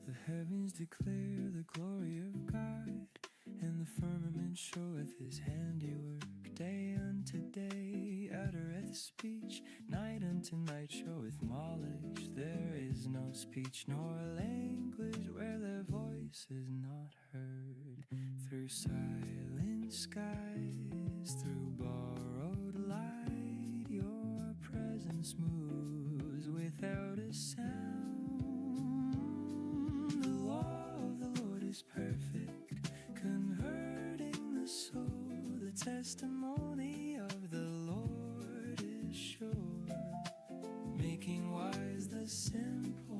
The heavens declare the glory of God, and the firmament showeth his handiwork. Day unto day uttereth speech, night unto night showeth knowledge. There is no speech nor language where their voice is not heard. Through silent skies, through borrowed light, your presence moves without a sound. The law of the Lord is perfect, converting the soul. The testimony of the Lord is sure, making wise the simple.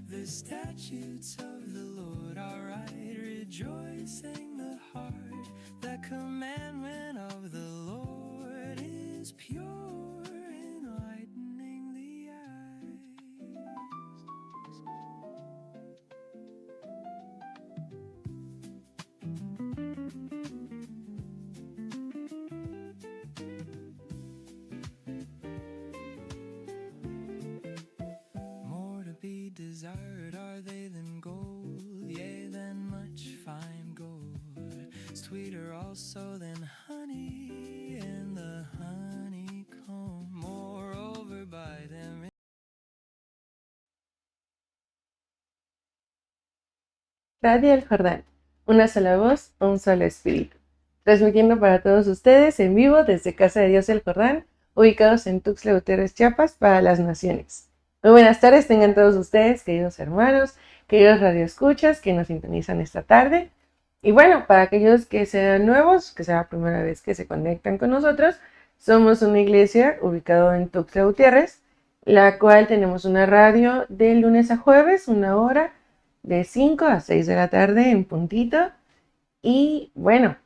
The statutes of the Lord are right, rejoicing the heart. The commandment of the Lord is pure, enlightening the eyes. More to be desired are they than gold, yea, than much fine gold. Sweeter also than honey and the honeycomb. Moreover, by them Radio El Jordán, una sola voz, un solo espíritu. Transmitiendo para todos ustedes en vivo desde Casa de Dios El Jordán, ubicados en Tuxtla Gutiérrez, Chiapas, para las naciones. Muy buenas tardes tengan todos ustedes, queridos hermanos, queridos radioescuchas que nos sintonizan esta tarde. Y bueno, para aquellos que sean nuevos, que sea la primera vez que se conectan con nosotros, somos una iglesia ubicada en Tuxtla Gutiérrez, la cual tenemos una radio de lunes a jueves, una hora, de 5 a 6 de la tarde en puntito. Y bueno,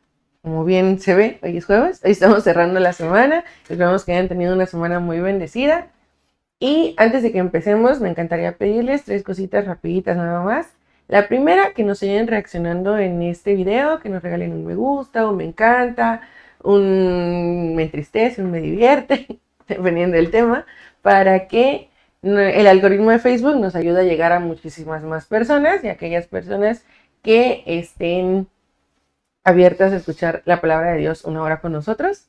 como bien se ve, hoy es jueves, hoy estamos cerrando la semana. Esperamos que hayan tenido una semana muy bendecida. Y antes de que empecemos, me encantaría pedirles 3 cositas rapiditas nada más. La primera, que nos sigan reaccionando en este video, que nos regalen un me gusta, un me encanta, un me entristece, un me divierte, dependiendo del tema, para que el algoritmo de Facebook nos ayuda a llegar a muchísimas más personas y a aquellas personas que estén abiertas a escuchar la palabra de Dios una hora con nosotros.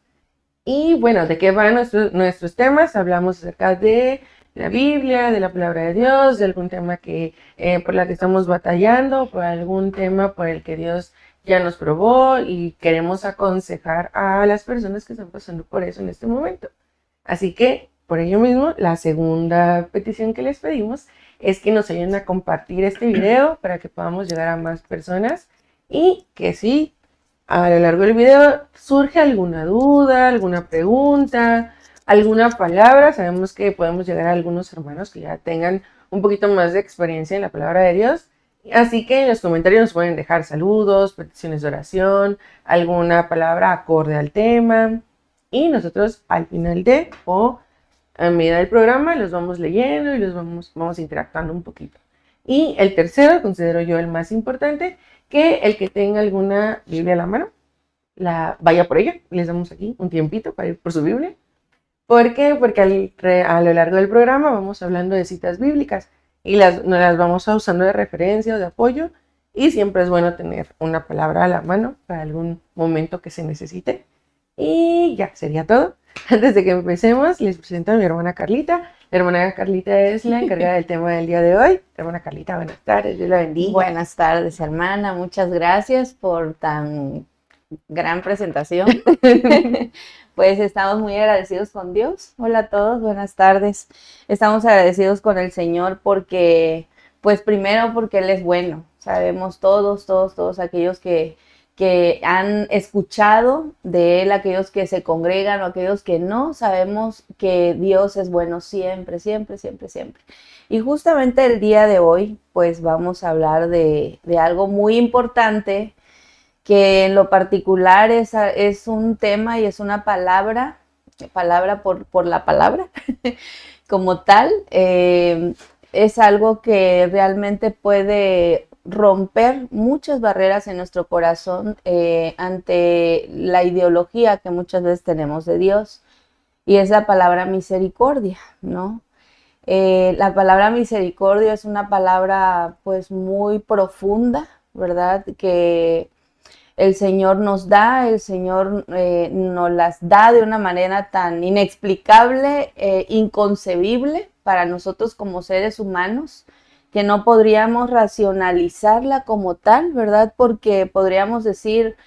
Y bueno, ¿de qué van nuestros temas? Hablamos acerca de la Biblia, de la palabra de Dios, de algún tema que por la que estamos batallando, por algún tema por el que Dios ya nos probó y queremos aconsejar a las personas que están pasando por eso en este momento. Así que, por ello mismo, la segunda petición que les pedimos es que nos ayuden a compartir este video para que podamos llegar a más personas y que si a lo largo del video surge alguna duda, alguna pregunta, alguna palabra, sabemos que podemos llegar a algunos hermanos que ya tengan un poquito más de experiencia en la palabra de Dios. Así que en los comentarios nos pueden dejar saludos, peticiones de oración, alguna palabra acorde al tema. Y nosotros al final o a medida del programa los vamos leyendo y los vamos interactuando un poquito. Y el tercero, considero yo el más importante, que el que tenga alguna Biblia a la mano, vaya por ella. Les damos aquí un tiempito para ir por su Biblia. ¿Por qué? Porque a lo largo del programa vamos hablando de citas bíblicas y nos las vamos usando de referencia o de apoyo. Y siempre es bueno tener una palabra a la mano para algún momento que se necesite. Y ya, sería todo. Antes de que empecemos, les presento a mi hermana Carlita, La hermana Carlita es la encargada del tema del día de hoy. Hermana Carlita, buenas tardes, Dios la bendiga. Buenas tardes, hermana. Muchas gracias por tan gran presentación. Pues estamos muy agradecidos con Dios. Hola a todos, buenas tardes. Estamos agradecidos con el Señor porque, pues primero porque Él es bueno. Sabemos todos aquellos que han escuchado de Él, aquellos que se congregan o aquellos que no, sabemos que Dios es bueno siempre, siempre, siempre, siempre. Y justamente el día de hoy, pues vamos a hablar de algo muy importante que en lo particular es un tema y es una palabra por la palabra como tal, es algo que realmente puede romper muchas barreras en nuestro corazón ante la ideología que muchas veces tenemos de Dios, y es la palabra misericordia, ¿no? La palabra misericordia es una palabra pues muy profunda, ¿verdad? Que el Señor nos da, el Señor nos las da de una manera tan inexplicable, inconcebible para nosotros como seres humanos, que no podríamos racionalizarla como tal, ¿verdad? Porque podríamos decir,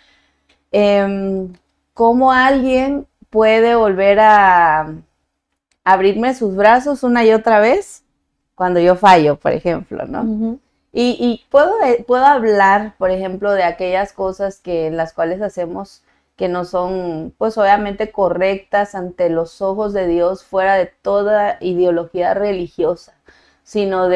¿cómo alguien puede volver a abrirme sus brazos una y otra vez cuando yo fallo, por ejemplo, ¿no? Uh-huh. Y puedo hablar, por ejemplo, de aquellas cosas en las cuales hacemos que no son, pues obviamente correctas ante los ojos de Dios, fuera de toda ideología religiosa, sino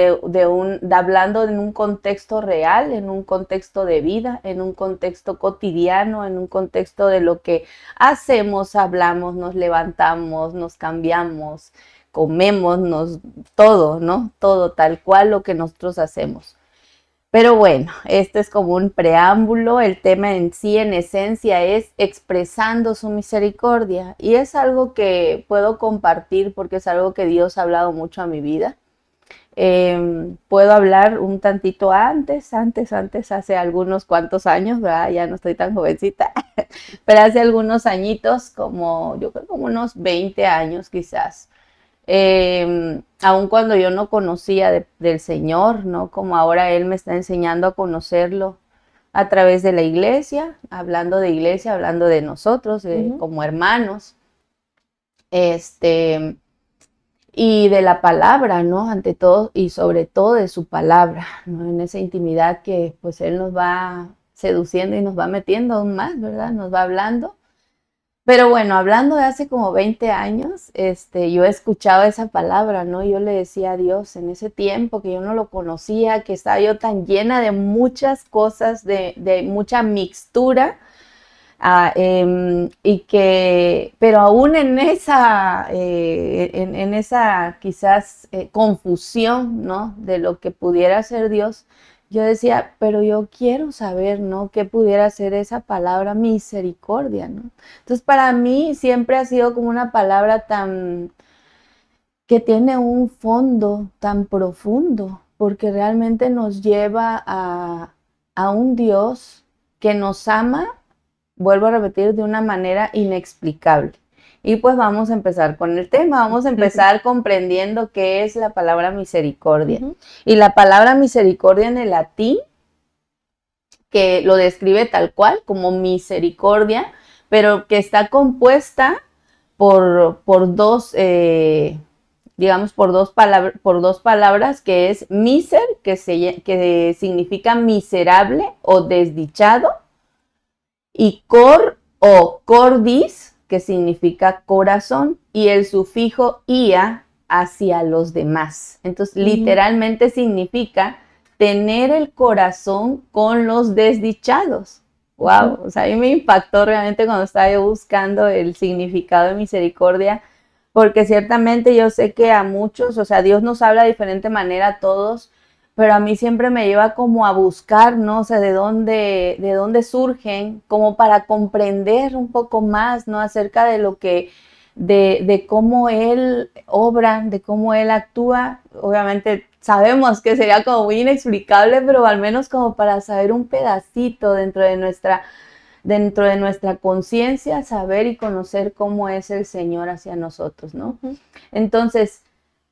hablando en un contexto real, en un contexto de vida, en un contexto cotidiano, en un contexto de lo que hacemos, hablamos, nos levantamos, nos cambiamos, comemos, todo, ¿no? Todo tal cual lo que nosotros hacemos. Pero bueno, este es como un preámbulo. El tema en sí, en esencia, es expresando su misericordia. Y es algo que puedo compartir porque es algo que Dios ha hablado mucho a mi vida. Puedo hablar un tantito antes, hace algunos cuantos años, ¿verdad? Ya no estoy tan jovencita, pero hace algunos añitos, yo creo como unos 20 años quizás. Aun cuando yo no conocía del Señor, ¿no? Como ahora Él me está enseñando a conocerlo a través de la iglesia, hablando de nosotros, uh-huh, como hermanos, y de la palabra, ¿no? Ante todo y sobre todo de su palabra, ¿no? En esa intimidad que pues Él nos va seduciendo y nos va metiendo aún más, ¿verdad? Nos va hablando. Pero bueno, hablando de hace como 20 años, yo escuchaba esa palabra, ¿no? Yo le decía a Dios en ese tiempo que yo no lo conocía, que estaba yo tan llena de muchas cosas, de mucha mixtura, pero aún en esa quizás confusión, ¿no? De lo que pudiera ser Dios, yo decía, pero yo quiero saber, ¿no? ¿Qué pudiera ser esa palabra misericordia, ¿no? Entonces, para mí siempre ha sido como una palabra que tiene un fondo tan profundo, porque realmente nos lleva a un Dios que nos ama, vuelvo a repetir, de una manera inexplicable. Y pues vamos a empezar con el tema, vamos a empezar comprendiendo qué es la palabra misericordia. Uh-huh. Y la palabra misericordia en el latín, que lo describe tal cual, como misericordia, pero que está compuesta por dos palabras, que es miser, que significa miserable o desdichado, y cor o cordis, que significa corazón, y el sufijo ia, hacia los demás. Entonces, literalmente significa tener el corazón con los desdichados. Wow, o sea, a mí me impactó realmente cuando estaba yo buscando el significado de misericordia, porque ciertamente yo sé que a muchos, o sea, Dios nos habla de diferente manera a todos, pero a mí siempre me lleva como a buscar, ¿no? O sea, de dónde surgen, como para comprender un poco más, ¿no? Acerca de lo que, de cómo Él obra, de cómo Él actúa. Obviamente sabemos que sería como muy inexplicable, pero al menos como para saber un pedacito dentro de nuestra conciencia, saber y conocer cómo es el Señor hacia nosotros, ¿no? Uh-huh. Entonces,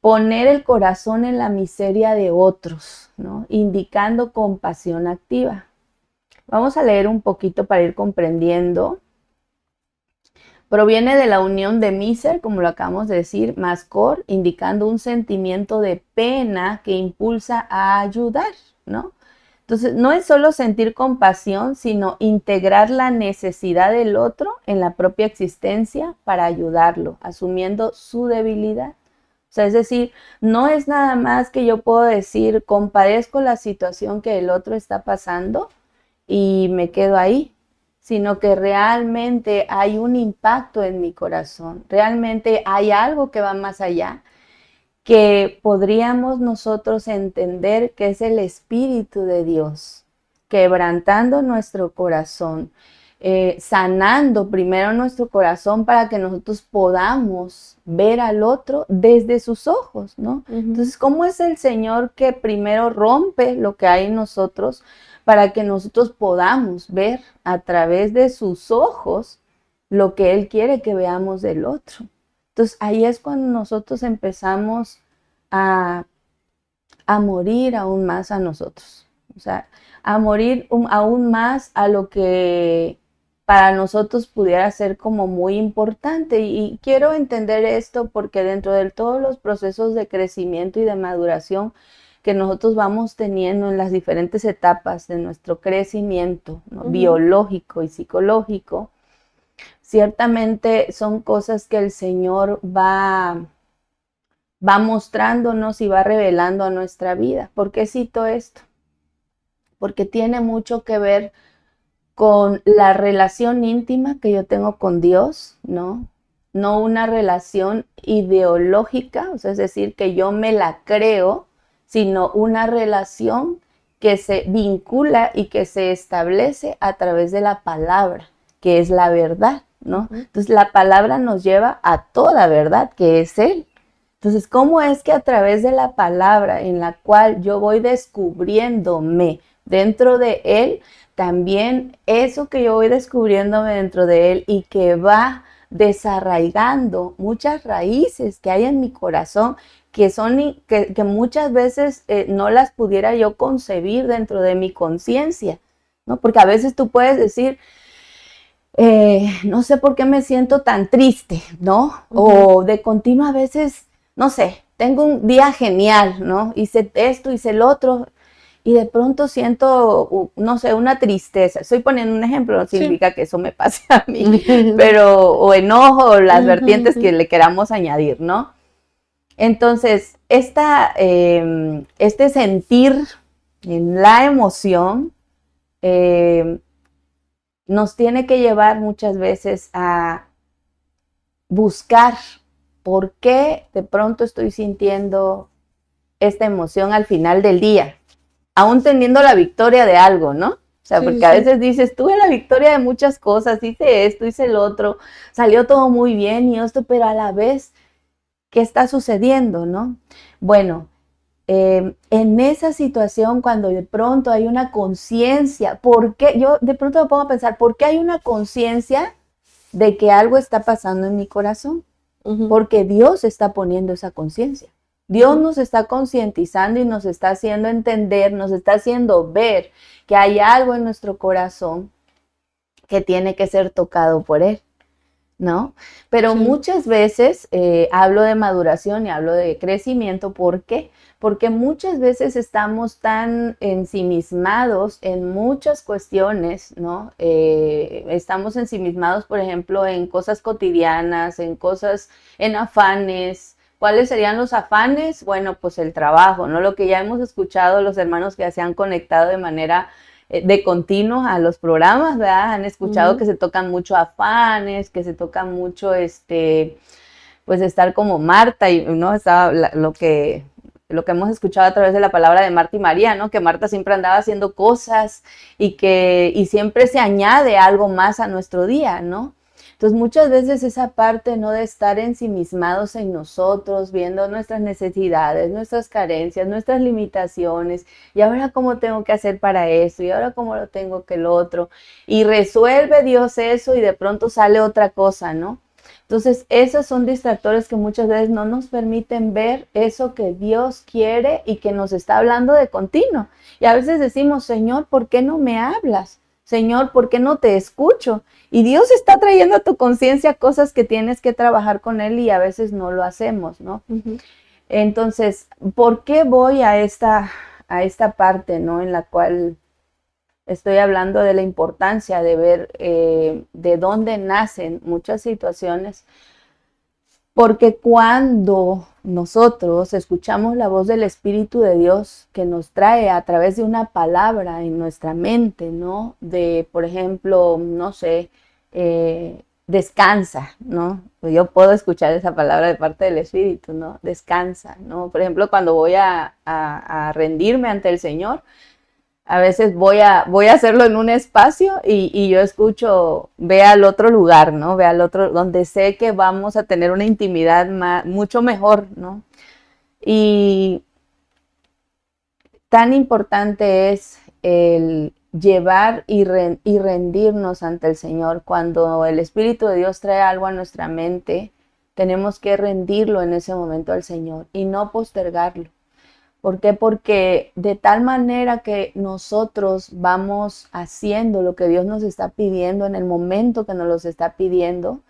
poner el corazón en la miseria de otros, ¿no? Indicando compasión activa. Vamos a leer un poquito para ir comprendiendo. Proviene de la unión de miser, como lo acabamos de decir, más cor, indicando un sentimiento de pena que impulsa a ayudar, ¿no? Entonces, no es solo sentir compasión, sino integrar la necesidad del otro en la propia existencia para ayudarlo, asumiendo su debilidad. O sea, es decir, no es nada más que yo puedo decir, compadezco la situación que el otro está pasando y me quedo ahí, sino que realmente hay un impacto en mi corazón, realmente hay algo que va más allá, que podríamos nosotros entender que es el Espíritu de Dios, quebrantando nuestro corazón, sanando primero nuestro corazón para que nosotros podamos ver al otro desde sus ojos, ¿no? Entonces, ¿cómo es el Señor que primero rompe lo que hay en nosotros para que nosotros podamos ver a través de sus ojos lo que Él quiere que veamos del otro? Entonces, ahí es cuando nosotros empezamos a morir aún más a nosotros, o sea, a morir aún más a lo que para nosotros pudiera ser como muy importante. Y quiero entender esto porque dentro de todos los procesos de crecimiento y de maduración que nosotros vamos teniendo en las diferentes etapas de nuestro crecimiento, ¿no? Biológico y psicológico, ciertamente son cosas que el Señor va mostrándonos y va revelando a nuestra vida. ¿Por qué cito esto? Porque tiene mucho que ver con la relación íntima que yo tengo con Dios, ¿no? No una relación ideológica, o sea, es decir, que yo me la creo, sino una relación que se vincula y que se establece a través de la palabra, que es la verdad, ¿no? Entonces, la palabra nos lleva a toda verdad, que es Él. Entonces, ¿cómo es que a través de la palabra en la cual yo voy descubriéndome dentro de Él, también eso que yo voy descubriéndome dentro de Él y que va desarraigando muchas raíces que hay en mi corazón, que muchas veces no las pudiera yo concebir dentro de mi conciencia, ¿no? Porque a veces tú puedes decir, no sé por qué me siento tan triste, ¿no? O de continuo a veces, no sé, tengo un día genial, ¿no? Hice esto, hice el otro, y de pronto siento, no sé, una tristeza. Estoy poniendo un ejemplo, no significa que eso me pase a mí, pero, o enojo, o las vertientes que le queramos añadir, ¿no? Entonces, este sentir en la emoción nos tiene que llevar muchas veces a buscar por qué de pronto estoy sintiendo esta emoción al final del día, aún teniendo la victoria de algo, ¿no? O sea, sí, porque a veces dices, tuve la victoria de muchas cosas, hice esto, hice el otro, salió todo muy bien y esto, pero a la vez, ¿qué está sucediendo, no? Bueno, en esa situación, cuando de pronto hay una conciencia, ¿por qué? Yo de pronto me pongo a pensar, ¿por qué hay una conciencia de que algo está pasando en mi corazón? Porque Dios está poniendo esa conciencia. Dios nos está concientizando y nos está haciendo entender, nos está haciendo ver que hay algo en nuestro corazón que tiene que ser tocado por Él, ¿no? Pero muchas veces hablo de maduración y hablo de crecimiento. ¿Por qué? Porque muchas veces estamos tan ensimismados en muchas cuestiones, ¿no? Estamos ensimismados, por ejemplo, en cosas cotidianas, en afanes. ¿Cuáles serían los afanes? Bueno, pues el trabajo, ¿no? Lo que ya hemos escuchado los hermanos que se han conectado de manera de continuo a los programas, ¿verdad? Han escuchado que se tocan mucho afanes, que se tocan mucho, pues estar como Marta, y no estaba lo que hemos escuchado a través de la palabra de Marta y María, ¿no? Que Marta siempre andaba haciendo cosas y siempre se añade algo más a nuestro día, ¿no? Entonces, muchas veces esa parte, ¿no? De estar ensimismados en nosotros, viendo nuestras necesidades, nuestras carencias, nuestras limitaciones, y ahora cómo tengo que hacer para eso, y ahora cómo lo tengo que el otro, y resuelve Dios eso y de pronto sale otra cosa, ¿no? Entonces, esos son distractores que muchas veces no nos permiten ver eso que Dios quiere y que nos está hablando de continuo. Y a veces decimos, Señor, ¿por qué no me hablas? Señor, ¿por qué no te escucho? Y Dios está trayendo a tu conciencia cosas que tienes que trabajar con Él y a veces no lo hacemos, ¿no? Ujú. Entonces, ¿por qué voy a esta parte, ¿no? En la cual estoy hablando de la importancia de ver de dónde nacen muchas situaciones, porque cuando nosotros escuchamos la voz del Espíritu de Dios que nos trae a través de una palabra en nuestra mente, ¿no? De, por ejemplo, no sé, descansa, ¿no? Pues yo puedo escuchar esa palabra de parte del Espíritu, ¿no? Descansa, ¿no? Por ejemplo, cuando voy a rendirme ante el Señor, a veces voy a hacerlo en un espacio y yo escucho, ve al otro lugar, ¿no? Ve al otro, donde sé que vamos a tener una intimidad mucho mejor, ¿no? Y tan importante es el llevar y rendirnos ante el Señor. Cuando el Espíritu de Dios trae algo a nuestra mente, tenemos que rendirlo en ese momento al Señor y no postergarlo. ¿Por qué? Porque de tal manera que nosotros vamos haciendo lo que Dios nos está pidiendo en el momento que nos lo está pidiendo,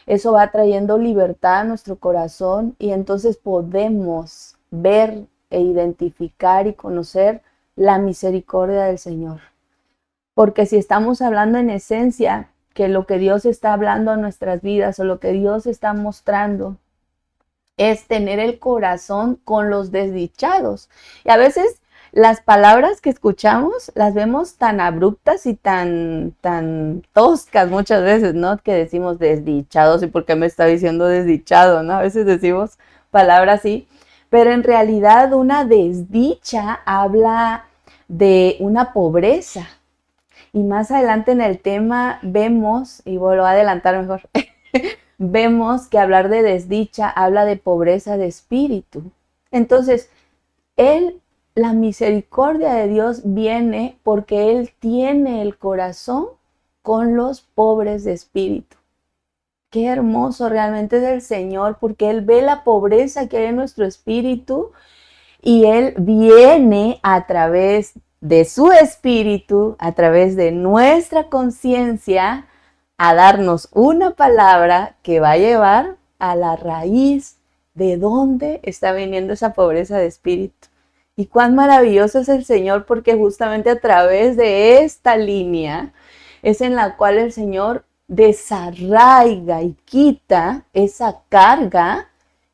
eso va trayendo libertad a nuestro corazón y entonces podemos ver e identificar y conocer la misericordia del Señor. Porque si estamos hablando en esencia que lo que Dios está hablando a nuestras vidas o lo que Dios está mostrando es tener el corazón con los desdichados. Y a veces las palabras que escuchamos las vemos tan abruptas y tan toscas muchas veces, ¿no? Que decimos desdichados, ¿y por qué me está diciendo desdichado, no? A veces decimos palabras así, pero en realidad una desdicha habla de una pobreza. Y más adelante en el tema vemos, y voy a adelantar mejor, vemos que hablar de desdicha habla de pobreza de espíritu. Entonces, la misericordia de Dios viene porque Él tiene el corazón con los pobres de espíritu. Qué hermoso realmente es el Señor, porque Él ve la pobreza que hay en nuestro espíritu y Él viene a través de su espíritu, a través de nuestra conciencia, a darnos una palabra que va a llevar a la raíz de dónde está viniendo esa pobreza de espíritu. Y cuán maravilloso es el Señor, porque justamente a través de esta línea es en la cual el Señor desarraiga y quita esa carga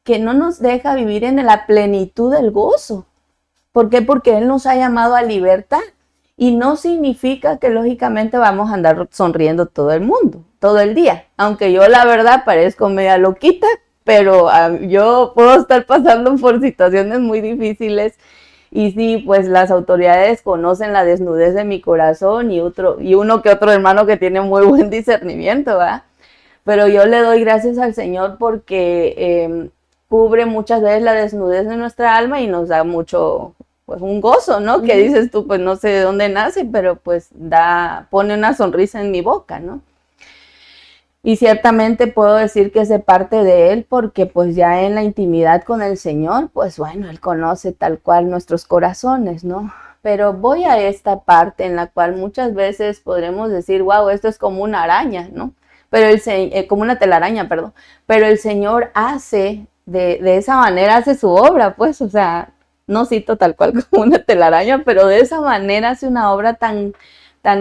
que no nos deja vivir en la plenitud del gozo. ¿Por qué? Porque Él nos ha llamado a libertad. Y no significa que lógicamente vamos a andar sonriendo todo el mundo, todo el día. Aunque yo la verdad parezco media loquita, pero yo puedo estar pasando por situaciones muy difíciles. Y sí, pues las autoridades conocen la desnudez de mi corazón y uno que otro hermano que tiene muy buen discernimiento, ¿verdad? Pero yo le doy gracias al Señor porque cubre muchas veces la desnudez de nuestra alma y nos da mucho, pues un gozo, ¿no? Que dices tú, pues no sé de dónde nace, pero pues pone una sonrisa en mi boca, ¿no? Y ciertamente puedo decir que es de parte de Él porque pues ya en la intimidad con el Señor, pues bueno, Él conoce tal cual nuestros corazones, ¿no? Pero voy a esta parte en la cual muchas veces podremos decir, wow, esto es como una araña, ¿no? Pero como una telaraña, perdón. Pero el Señor hace, de esa manera hace su obra, pues, o sea, no cito tal cual como una telaraña, pero de esa manera hace una obra tan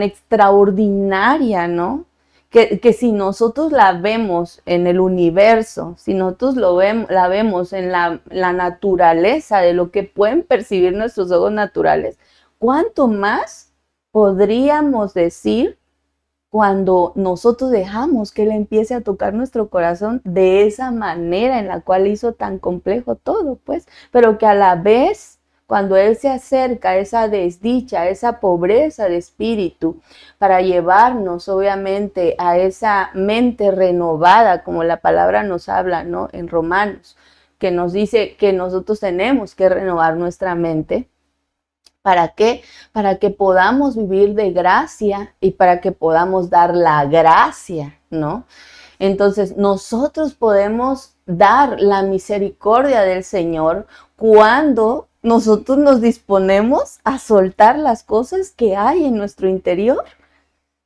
extraordinaria, ¿no? Que si nosotros la vemos en el universo, si nosotros la vemos en la naturaleza de lo que pueden percibir nuestros ojos naturales, ¿cuánto más podríamos decir cuando nosotros dejamos que Él empiece a tocar nuestro corazón de esa manera en la cual hizo tan complejo todo, pues? Pero que a la vez, cuando Él se acerca a esa desdicha, a esa pobreza de espíritu, para llevarnos obviamente a esa mente renovada, como la palabra nos habla, ¿no? En Romanos, que nos dice que nosotros tenemos que renovar nuestra mente. ¿Para qué? Para que podamos vivir de gracia y para que podamos dar la gracia, ¿no? Entonces, nosotros podemos dar la misericordia del Señor cuando nosotros nos disponemos a soltar las cosas que hay en nuestro interior.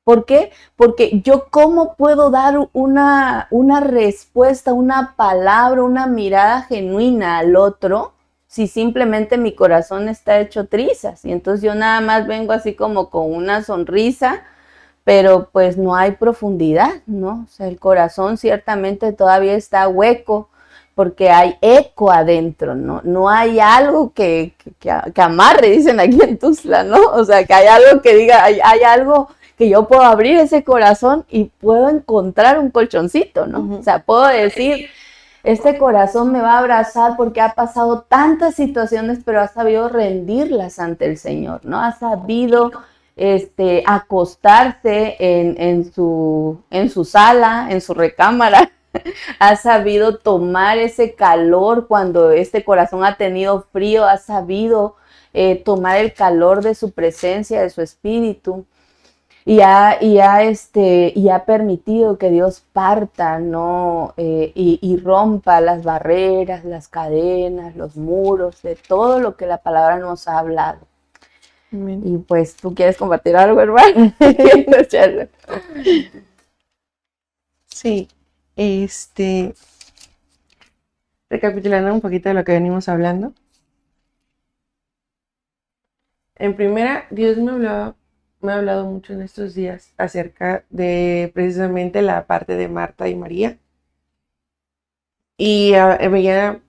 ¿Por qué? Porque yo cómo puedo dar una respuesta, una palabra, una mirada genuina al otro si simplemente mi corazón está hecho trizas. Y entonces yo nada más vengo así como con una sonrisa, pero pues no hay profundidad, ¿no? O sea, el corazón ciertamente todavía está hueco porque hay eco adentro, ¿no? No hay algo que amarre, dicen aquí en Tuxtla, ¿no? O sea, que hay algo que diga, hay algo que yo puedo abrir ese corazón y puedo encontrar un colchoncito, ¿no? O sea, puedo decir, este corazón me va a abrazar porque ha pasado tantas situaciones, pero ha sabido rendirlas ante el Señor, ¿no? Ha sabido acostarse en su sala, en su recámara, ha sabido tomar ese calor cuando este corazón ha tenido frío, ha sabido tomar el calor de su presencia, de su espíritu. Y ha permitido que Dios parta, ¿no? Y rompa las barreras, las cadenas, los muros, de todo lo que la palabra nos ha hablado. Amén. Y pues, ¿tú quieres compartir algo, hermano? Sí, recapitulando un poquito de lo que venimos hablando. En primera, Dios me ha hablado mucho en estos días acerca de precisamente la parte de Marta y María. Y veía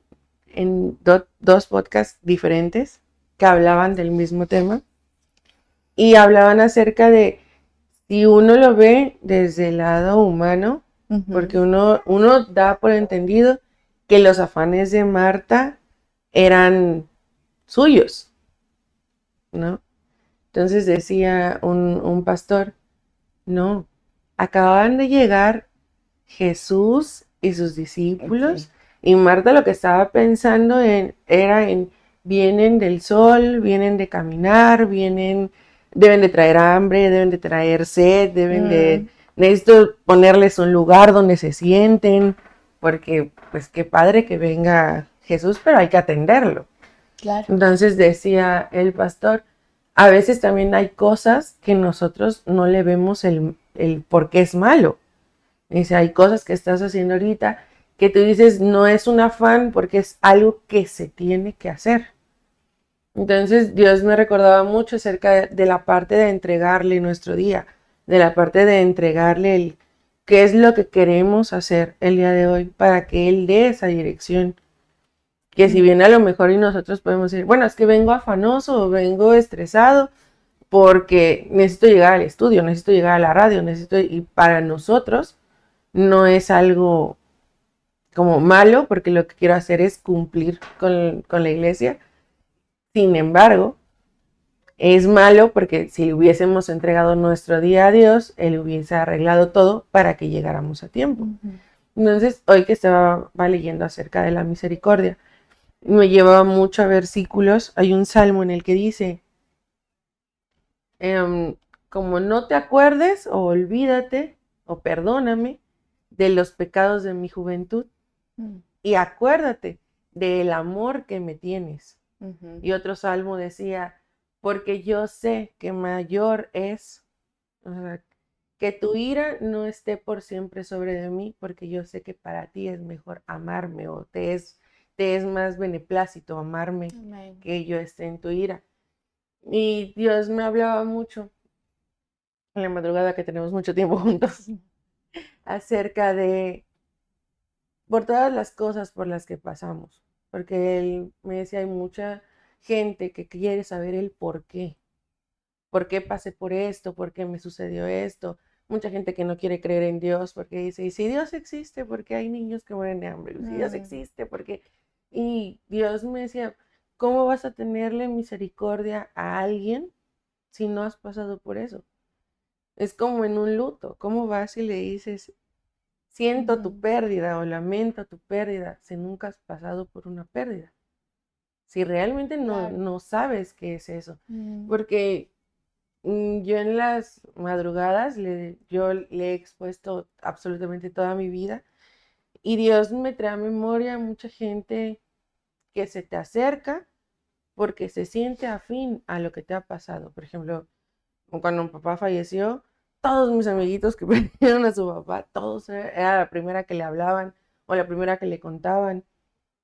en dos podcasts diferentes que hablaban del mismo tema. Y hablaban acerca de si uno lo ve desde el lado humano, porque uno da por entendido que los afanes de Marta eran suyos, ¿no? Entonces decía un pastor, no, acababan de llegar Jesús y sus discípulos, y Marta lo que estaba pensando era en, vienen del sol, vienen de caminar, deben de traer hambre, deben de traer sed, necesito ponerles un lugar donde se sienten, porque pues qué padre que venga Jesús, pero hay que atenderlo. Claro. Entonces decía el pastor, a veces también hay cosas que nosotros no le vemos el por qué es malo. Dice, hay cosas que estás haciendo ahorita que tú dices no es un afán porque es algo que se tiene que hacer. Entonces Dios me recordaba mucho acerca de la parte de entregarle nuestro día, de la parte de entregarle qué es lo que queremos hacer el día de hoy para que Él dé esa dirección. Que si bien a lo mejor y nosotros podemos decir, bueno, es que vengo afanoso o vengo estresado porque necesito llegar al estudio, necesito llegar a la radio, y para nosotros no es algo como malo porque lo que quiero hacer es cumplir con la iglesia. Sin embargo, es malo porque si hubiésemos entregado nuestro día a Dios, Él hubiese arreglado todo para que llegáramos a tiempo. Entonces, hoy que estaba leyendo acerca de la misericordia, me llevaba mucho a versículos. Hay un salmo en el que dice, como no te acuerdes o olvídate o perdóname de los pecados de mi juventud y acuérdate del amor que me tienes. Y otro salmo decía, porque yo sé que mayor es, o sea, que tu ira no esté por siempre sobre de mí, porque yo sé que para ti es mejor amarme o te es más beneplácito amarme. Amén. Que yo esté en tu ira. Y Dios me hablaba mucho en la madrugada, que tenemos mucho tiempo juntos, acerca de por todas las cosas por las que pasamos, porque Él me decía, hay mucha gente que quiere saber el por qué pasé por esto, por qué me sucedió esto. Mucha gente que no quiere creer en Dios porque dice, y si Dios existe, ¿por qué hay niños que mueren de hambre? Si Dios existe, ¿por qué? Y Dios me decía, ¿cómo vas a tenerle misericordia a alguien si no has pasado por eso? Es como en un luto. ¿Cómo vas y le dices, siento tu pérdida o lamento tu pérdida si nunca has pasado por una pérdida? Si realmente no sabes qué es eso. Porque Yo en las madrugadas, yo le he expuesto absolutamente toda mi vida y Dios me trae a memoria mucha gente que se te acerca porque se siente afín a lo que te ha pasado. Por ejemplo, cuando mi papá falleció, todos mis amiguitos que perdieron a su papá, todos era la primera que le hablaban o la primera que le contaban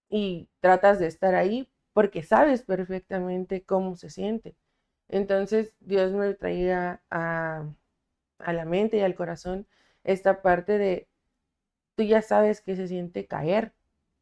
y tratas de estar ahí porque sabes perfectamente cómo se siente. Entonces Dios me traía a la mente y al corazón esta parte de, tú ya sabes que se siente caer,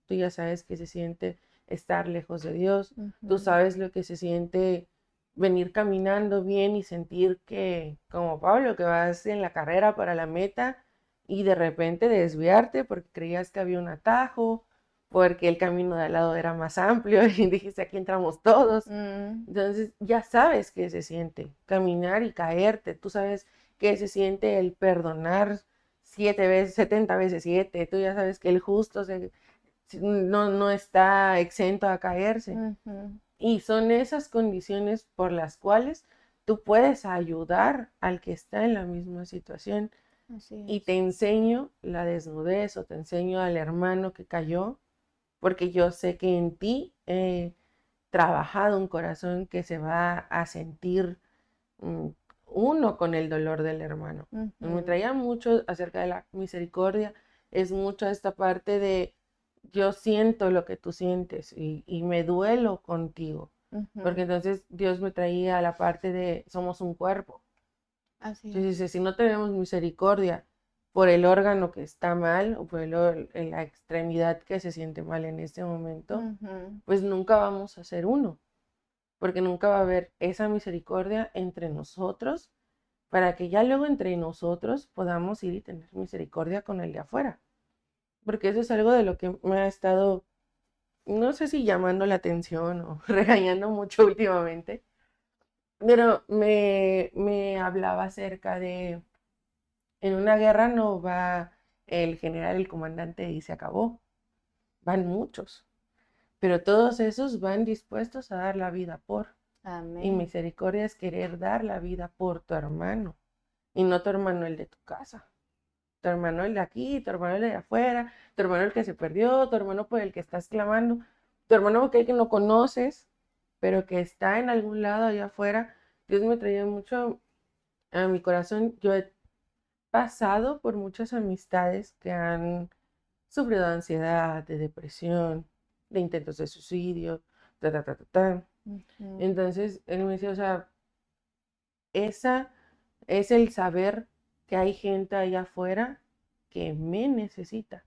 tú ya sabes que se siente estar lejos de Dios, tú sabes lo que se siente venir caminando bien y sentir que, como Pablo, que vas en la carrera para la meta y de repente desviarte porque creías que había un atajo, porque el camino de al lado era más amplio y dijiste aquí entramos todos. Entonces ya sabes que se siente caminar y caerte, tú sabes que se siente el perdonar 7 veces, 70 veces 7, tú ya sabes que el justo no está exento a caerse. Y son esas condiciones por las cuales tú puedes ayudar al que está en la misma situación. Y te enseño la desnudez o te enseño al hermano que cayó, porque yo sé que en ti he trabajado un corazón que se va a sentir uno con el dolor del hermano. Me traía mucho acerca de la misericordia, es mucho esta parte de yo siento lo que tú sientes y me duelo contigo, porque entonces Dios me traía la parte de somos un cuerpo. Así Entonces es. dice, si no tenemos misericordia por el órgano que está mal o por en la extremidad que se siente mal en este momento, pues nunca vamos a ser uno, porque nunca va a haber esa misericordia entre nosotros para que ya luego entre nosotros podamos ir y tener misericordia con el de afuera. Porque eso es algo de lo que me ha estado, no sé si llamando la atención o regañando mucho últimamente, pero me hablaba acerca de, en una guerra no va el general, el comandante y se acabó, van muchos, pero todos esos van dispuestos a dar la vida por. Amén. Y misericordia es querer dar la vida por tu hermano, y no tu hermano el de tu casa. Tu hermano el de aquí, tu hermano el de afuera, tu hermano el que se perdió, tu hermano por el que estás clamando, tu hermano aquel que no conoces, pero que está en algún lado allá afuera. Dios me traía mucho a mi corazón. Yo he pasado por muchas amistades que han sufrido de ansiedad, de depresión, de intentos de suicidio, ta, ta, ta, ta, ta. Entonces, él me decía, o sea, esa es el saber que hay gente allá afuera que me necesita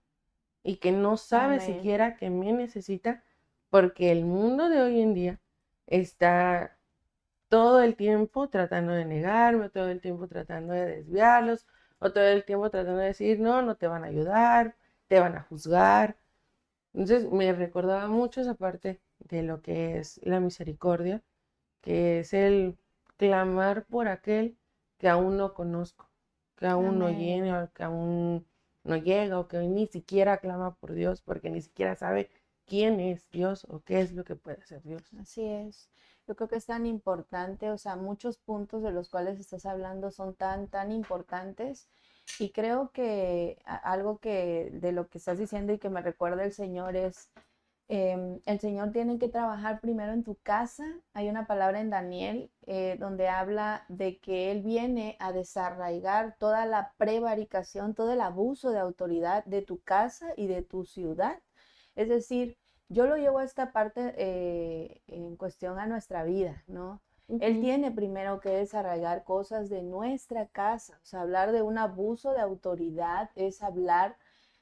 y que no sabe Amén. siquiera que me necesita, porque el mundo de hoy en día está todo el tiempo tratando de negarme, todo el tiempo tratando de desviarlos, o todo el tiempo tratando de decir, no, no te van a ayudar, te van a juzgar. Entonces me recordaba mucho esa parte de lo que es la misericordia, que es el clamar por aquel que aún no conozco, que aún no viene, Amén. o que aún no llega, o que ni siquiera clama por Dios, porque ni siquiera sabe quién es Dios o qué es lo que puede hacer Dios. Así es. Yo creo que es tan importante, o sea, muchos puntos de los cuales estás hablando son tan importantes y creo que algo que de lo que estás diciendo y que me recuerda el Señor es, el Señor tiene que trabajar primero en tu casa. Hay una palabra en Daniel donde habla de que Él viene a desarraigar toda la prevaricación, todo el abuso de autoridad de tu casa y de tu ciudad. Es decir, yo lo llevo a esta parte en cuestión a nuestra vida, ¿no? Él tiene primero que desarraigar cosas de nuestra casa, o sea, hablar de un abuso de autoridad es hablar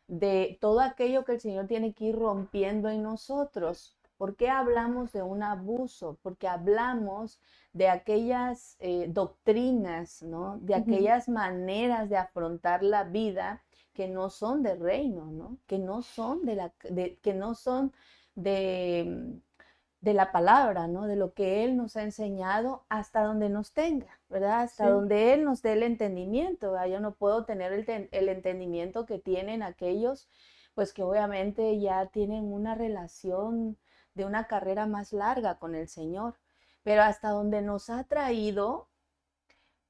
de todo aquello que el Señor tiene que ir rompiendo en nosotros. ¿Por qué hablamos de un abuso? Porque hablamos de aquellas doctrinas, ¿no? De aquellas maneras de afrontar la vida que no son de reino, ¿no? Que no son que no son de la palabra, ¿no? De lo que Él nos ha enseñado hasta donde nos tenga, ¿verdad? Hasta donde Él nos dé el entendimiento, ¿verdad? Yo no puedo tener el entendimiento que tienen aquellos, pues que obviamente ya tienen una relación de una carrera más larga con el Señor, pero hasta donde nos ha traído,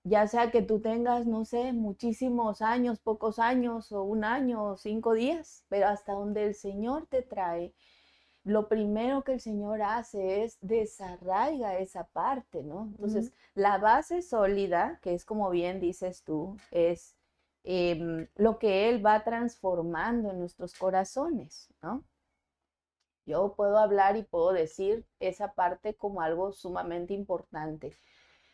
ya sea que tú tengas, no sé, muchísimos años, pocos años, o un año, o 5 días, pero hasta donde el Señor te trae, lo primero que el Señor hace es desarraiga esa parte, ¿no? Entonces, la base sólida, que es como bien dices tú, es lo que Él va transformando en nuestros corazones, ¿no? Yo puedo hablar y puedo decir esa parte como algo sumamente importante.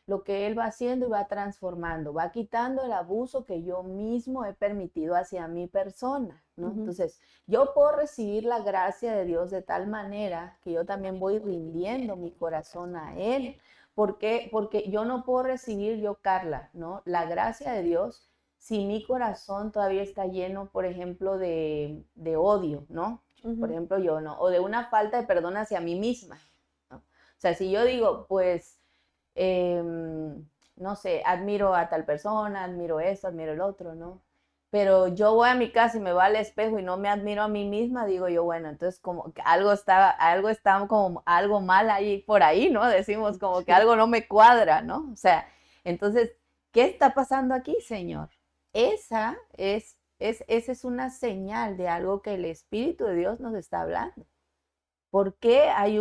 Lo que Él va haciendo y va transformando, va quitando el abuso que yo mismo he permitido hacia mi persona, ¿no? Entonces, yo puedo recibir la gracia de Dios de tal manera que yo también voy rindiendo mi corazón a Él. ¿Por qué? Porque yo no puedo recibir yo, Carla, ¿no? La gracia de Dios si mi corazón todavía está lleno, por ejemplo, de odio, ¿no? Por ejemplo, yo, ¿no? O de una falta de perdón hacia mí misma, ¿no? O sea, si yo digo, pues, no sé, admiro a tal persona, admiro esto, admiro el otro, ¿no? Pero yo voy a mi casa y me voy al espejo y no me admiro a mí misma, digo yo, bueno, entonces como que algo está como algo mal ahí por ahí, ¿no? Decimos como que algo no me cuadra, ¿no? O sea, entonces, ¿qué está pasando aquí, Señor? Esa es una señal de algo que el Espíritu de Dios nos está hablando. ¿Por qué hay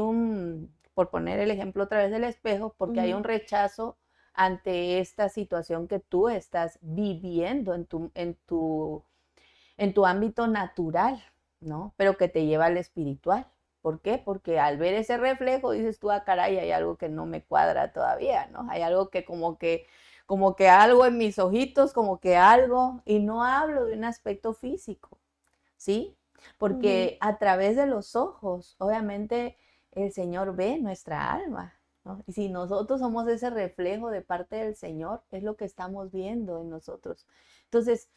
por poner el ejemplo otra vez del espejo, porque hay un rechazo ante esta situación que tú estás viviendo en tu ámbito natural, ¿no? Pero que te lleva al espiritual. ¿Por qué? Porque al ver ese reflejo dices tú, ah, caray, hay algo que no me cuadra todavía, ¿no? Hay algo que como que algo en mis ojitos, como que algo, y no hablo de un aspecto físico, ¿sí? Porque a través de los ojos, obviamente, el Señor ve nuestra alma, ¿no? Y si nosotros somos ese reflejo de parte del Señor, es lo que estamos viendo en nosotros. Entonces,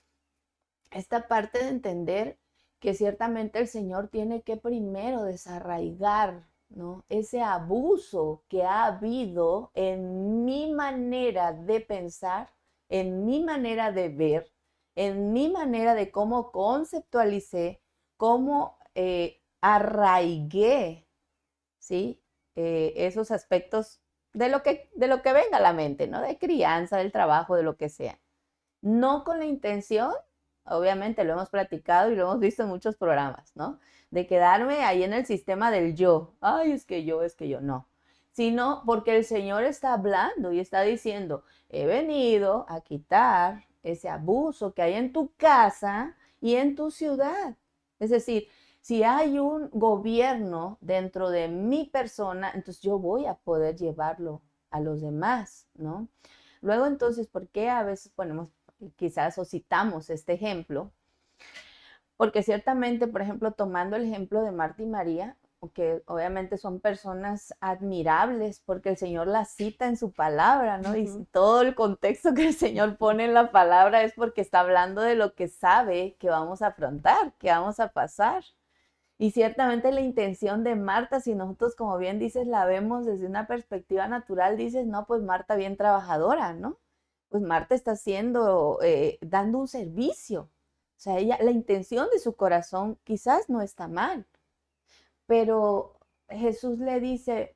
esta parte de entender que ciertamente el Señor tiene que primero desarraigar, ¿no? Ese abuso que ha habido en mi manera de pensar, en mi manera de ver, en mi manera de cómo conceptualicé, cómo arraigué, ¿sí? Esos aspectos de lo que venga a la mente, ¿no? De crianza, del trabajo, de lo que sea. No con la intención, obviamente lo hemos platicado y lo hemos visto en muchos programas, ¿no? De quedarme ahí en el sistema del yo. Ay, es que yo, no. Sino porque el Señor está hablando y está diciendo, he venido a quitar ese abuso que hay en tu casa y en tu ciudad. Es decir, si hay un gobierno dentro de mi persona, entonces yo voy a poder llevarlo a los demás, ¿no? Luego entonces, ¿por qué a veces ponemos quizás o citamos este ejemplo? Porque ciertamente, por ejemplo, tomando el ejemplo de Marta y María, que obviamente son personas admirables porque el Señor las cita en su palabra, ¿no? Y todo el contexto que el Señor pone en la palabra es porque está hablando de lo que sabe que vamos a afrontar, que vamos a pasar. Y ciertamente la intención de Marta, si nosotros, como bien dices, la vemos desde una perspectiva natural, dices, no, pues Marta bien trabajadora, ¿no? Pues Marta está haciendo, dando un servicio. O sea, ella, la intención de su corazón quizás no está mal, pero Jesús le dice,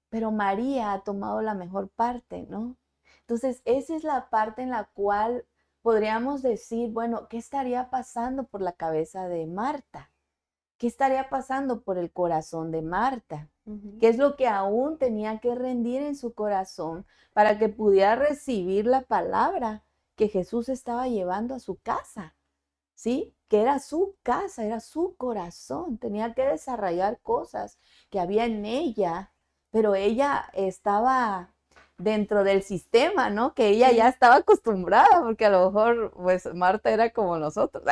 pero María ha tomado la mejor parte, ¿no? Entonces, esa es la parte en la cual podríamos decir, bueno, ¿qué estaría pasando por la cabeza de Marta? ¿Qué estaría pasando por el corazón de Marta? ¿Qué es lo que aún tenía que rendir en su corazón para que pudiera recibir la palabra que Jesús estaba llevando a su casa? ¿Sí? Que era su casa, era su corazón. Tenía que desarrollar cosas que había en ella, pero ella estaba dentro del sistema, ¿no? Que ella ya estaba acostumbrada, porque a lo mejor, pues, Marta era como nosotros,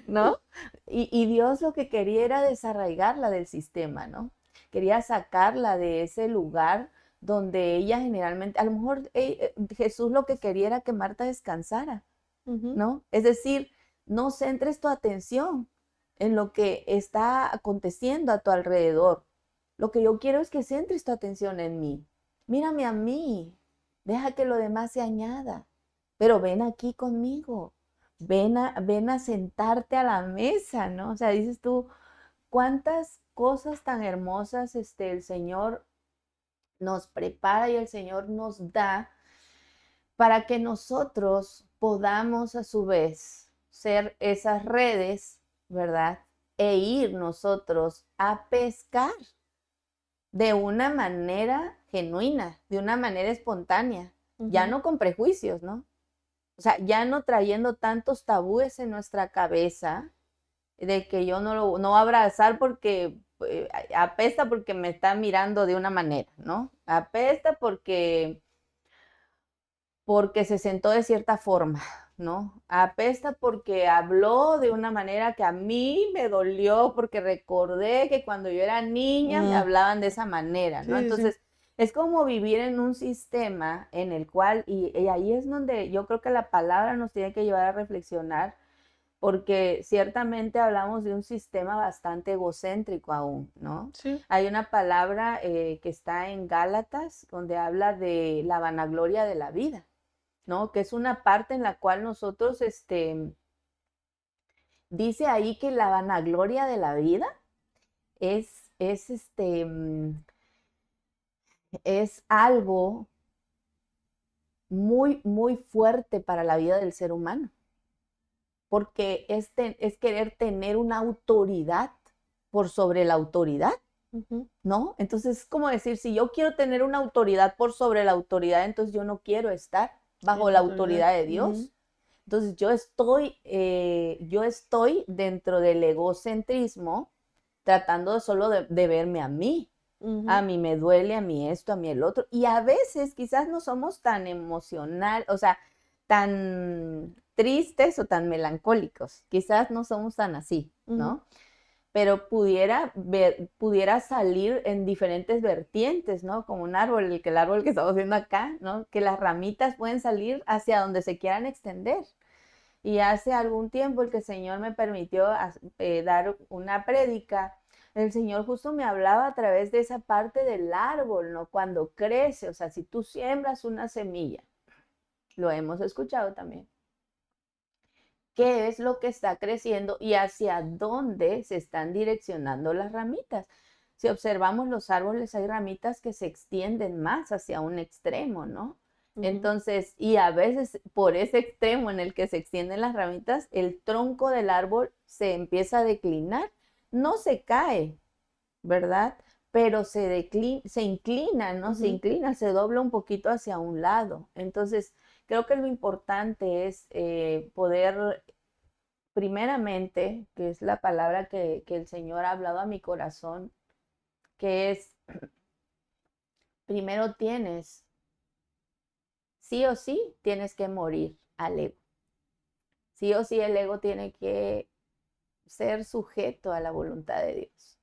¿no? Y Dios lo que quería era desarraigarla del sistema, ¿no? Quería sacarla de ese lugar donde ella generalmente, a lo mejor Jesús lo que quería era que Marta descansara, ¿no? Es decir, no centres tu atención en lo que está aconteciendo a tu alrededor. Lo que yo quiero es que centres tu atención en mí. Mírame a mí. Deja que lo demás se añada. Pero ven aquí conmigo. Ven a sentarte a la mesa, ¿no? O sea, dices tú, cuántas cosas tan hermosas el Señor nos prepara y el Señor nos da para que nosotros podamos a su vez ser esas redes, ¿verdad? E ir nosotros a pescar de una manera genuina, de una manera espontánea, ya no con prejuicios, ¿no? O sea, ya no trayendo tantos tabúes en nuestra cabeza de que yo no voy a abrazar porque apesta porque me está mirando de una manera, ¿no? Apesta porque se sentó de cierta forma, ¿no? Apesta porque habló de una manera que a mí me dolió porque recordé que cuando yo era niña me hablaban de esa manera, ¿no? Sí, Entonces, sí. es como vivir en un sistema en el cual, y ahí es donde yo creo que la palabra nos tiene que llevar a reflexionar, porque ciertamente hablamos de un sistema bastante egocéntrico aún, ¿no? Sí. Hay una palabra que está en Gálatas donde habla de la vanagloria de la vida, ¿no? Que es una parte en la cual nosotros, dice ahí que la vanagloria de la vida es algo muy, muy fuerte para la vida del ser humano, porque es querer tener una autoridad por sobre la autoridad, ¿no? Entonces es como decir, si yo quiero tener una autoridad por sobre la autoridad, entonces yo no quiero estar bajo la autoridad de Dios. Entonces yo estoy dentro del egocentrismo tratando solo de verme a mí. A mí me duele, a mí esto, a mí el otro. Y a veces quizás no somos tan emocional, o sea, tan tristes o tan melancólicos. Quizás no somos tan así, ¿no? Pero pudiera salir en diferentes vertientes, ¿no? Como un árbol, el árbol que estamos viendo acá, ¿no? Que las ramitas pueden salir hacia donde se quieran extender. Y hace algún tiempo el que el Señor me permitió dar una prédica, el Señor justo me hablaba a través de esa parte del árbol, ¿no? Cuando crece, o sea, si tú siembras una semilla, lo hemos escuchado también, ¿qué es lo que está creciendo y hacia dónde se están direccionando las ramitas? Si observamos los árboles, hay ramitas que se extienden más hacia un extremo, ¿no? Entonces, y a veces por ese extremo en el que se extienden las ramitas, el tronco del árbol se empieza a declinar. No se cae, ¿verdad? Pero se inclina, ¿no? Se inclina, se dobla un poquito hacia un lado. Entonces, creo que lo importante es poder, primeramente, que es la palabra que el Señor ha hablado a mi corazón, que es, primero sí o sí, tienes que morir al ego. Sí o sí el ego tiene que ser sujeto a la voluntad de Dios.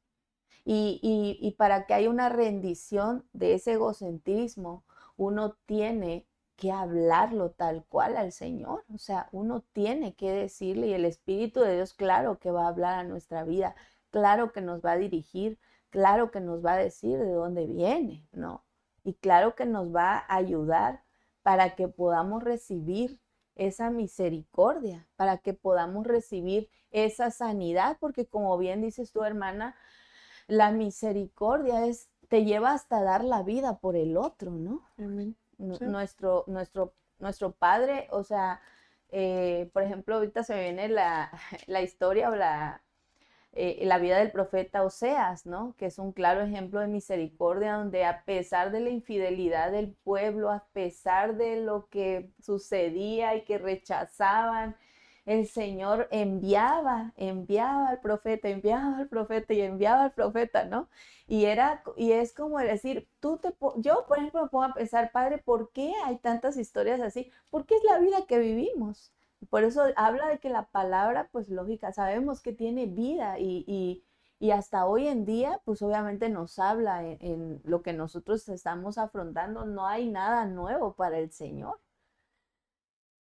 Y para que haya una rendición de ese egocentrismo, uno tiene que hablarlo tal cual al Señor. O sea, uno tiene que decirle, y el Espíritu de Dios, claro que va a hablar a nuestra vida, claro que nos va a dirigir, claro que nos va a decir de dónde viene, ¿no? Y claro que nos va a ayudar para que podamos recibir esa misericordia, para que podamos recibir esa sanidad, porque como bien dices tú, hermana, la misericordia te lleva hasta dar la vida por el otro, ¿no? Amén. Sí. Nuestro Padre, o sea, por ejemplo, ahorita se me viene la historia o la vida del profeta Oseas, ¿no? Que es un claro ejemplo de misericordia, donde a pesar de la infidelidad del pueblo, a pesar de lo que sucedía y que rechazaban, el Señor enviaba al profeta, enviaba al profeta y enviaba al profeta, ¿no? Y es como decir, yo, por ejemplo, me pongo a pensar, Padre, ¿por qué hay tantas historias así? Porque es la vida que vivimos. Por eso habla de que la palabra, pues lógica, sabemos que tiene vida y hasta hoy en día, pues obviamente nos habla en lo que nosotros estamos afrontando. No hay nada nuevo para el Señor,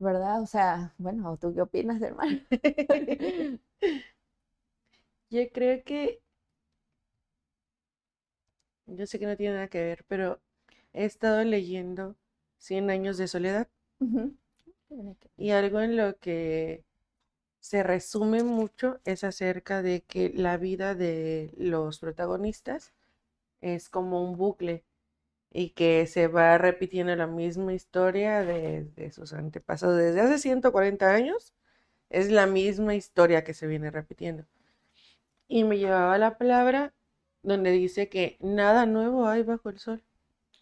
¿verdad? O sea, bueno, ¿tú qué opinas, hermano? Yo creo que, yo sé que no tiene nada que ver, pero he estado leyendo 100 años de soledad Ujú. y algo en lo que se resume mucho es acerca de que la vida de los protagonistas es como un bucle y que se va repitiendo la misma historia de sus antepasados. Desde hace 140 años es la misma historia que se viene repitiendo. Y me llevaba a la palabra donde dice que nada nuevo hay bajo el sol,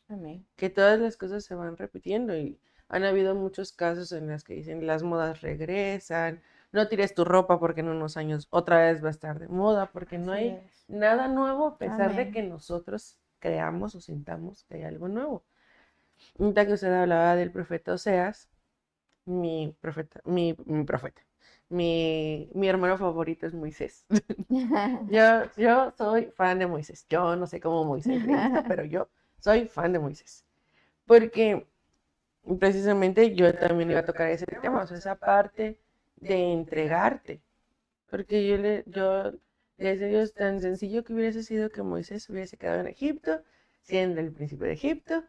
Amén. que todas las cosas se van repitiendo y han habido muchos casos en los que dicen las modas regresan, no tires tu ropa porque en unos años otra vez va a estar de moda, porque no Así hay es. nada nuevo a pesar de Amén. que nosotros creamos o sintamos que hay algo nuevo. Ahorita que usted hablaba del profeta Oseas, mi hermano favorito es Moisés. Yo soy fan de Moisés. Yo no sé cómo Moisés le hizo, pero yo soy fan de Moisés. Porque precisamente yo también iba a tocar ese tema, o sea, esa parte de entregarte. Porque yo le decía a Dios, tan sencillo que hubiese sido que Moisés hubiese quedado en Egipto, siendo el príncipe de Egipto,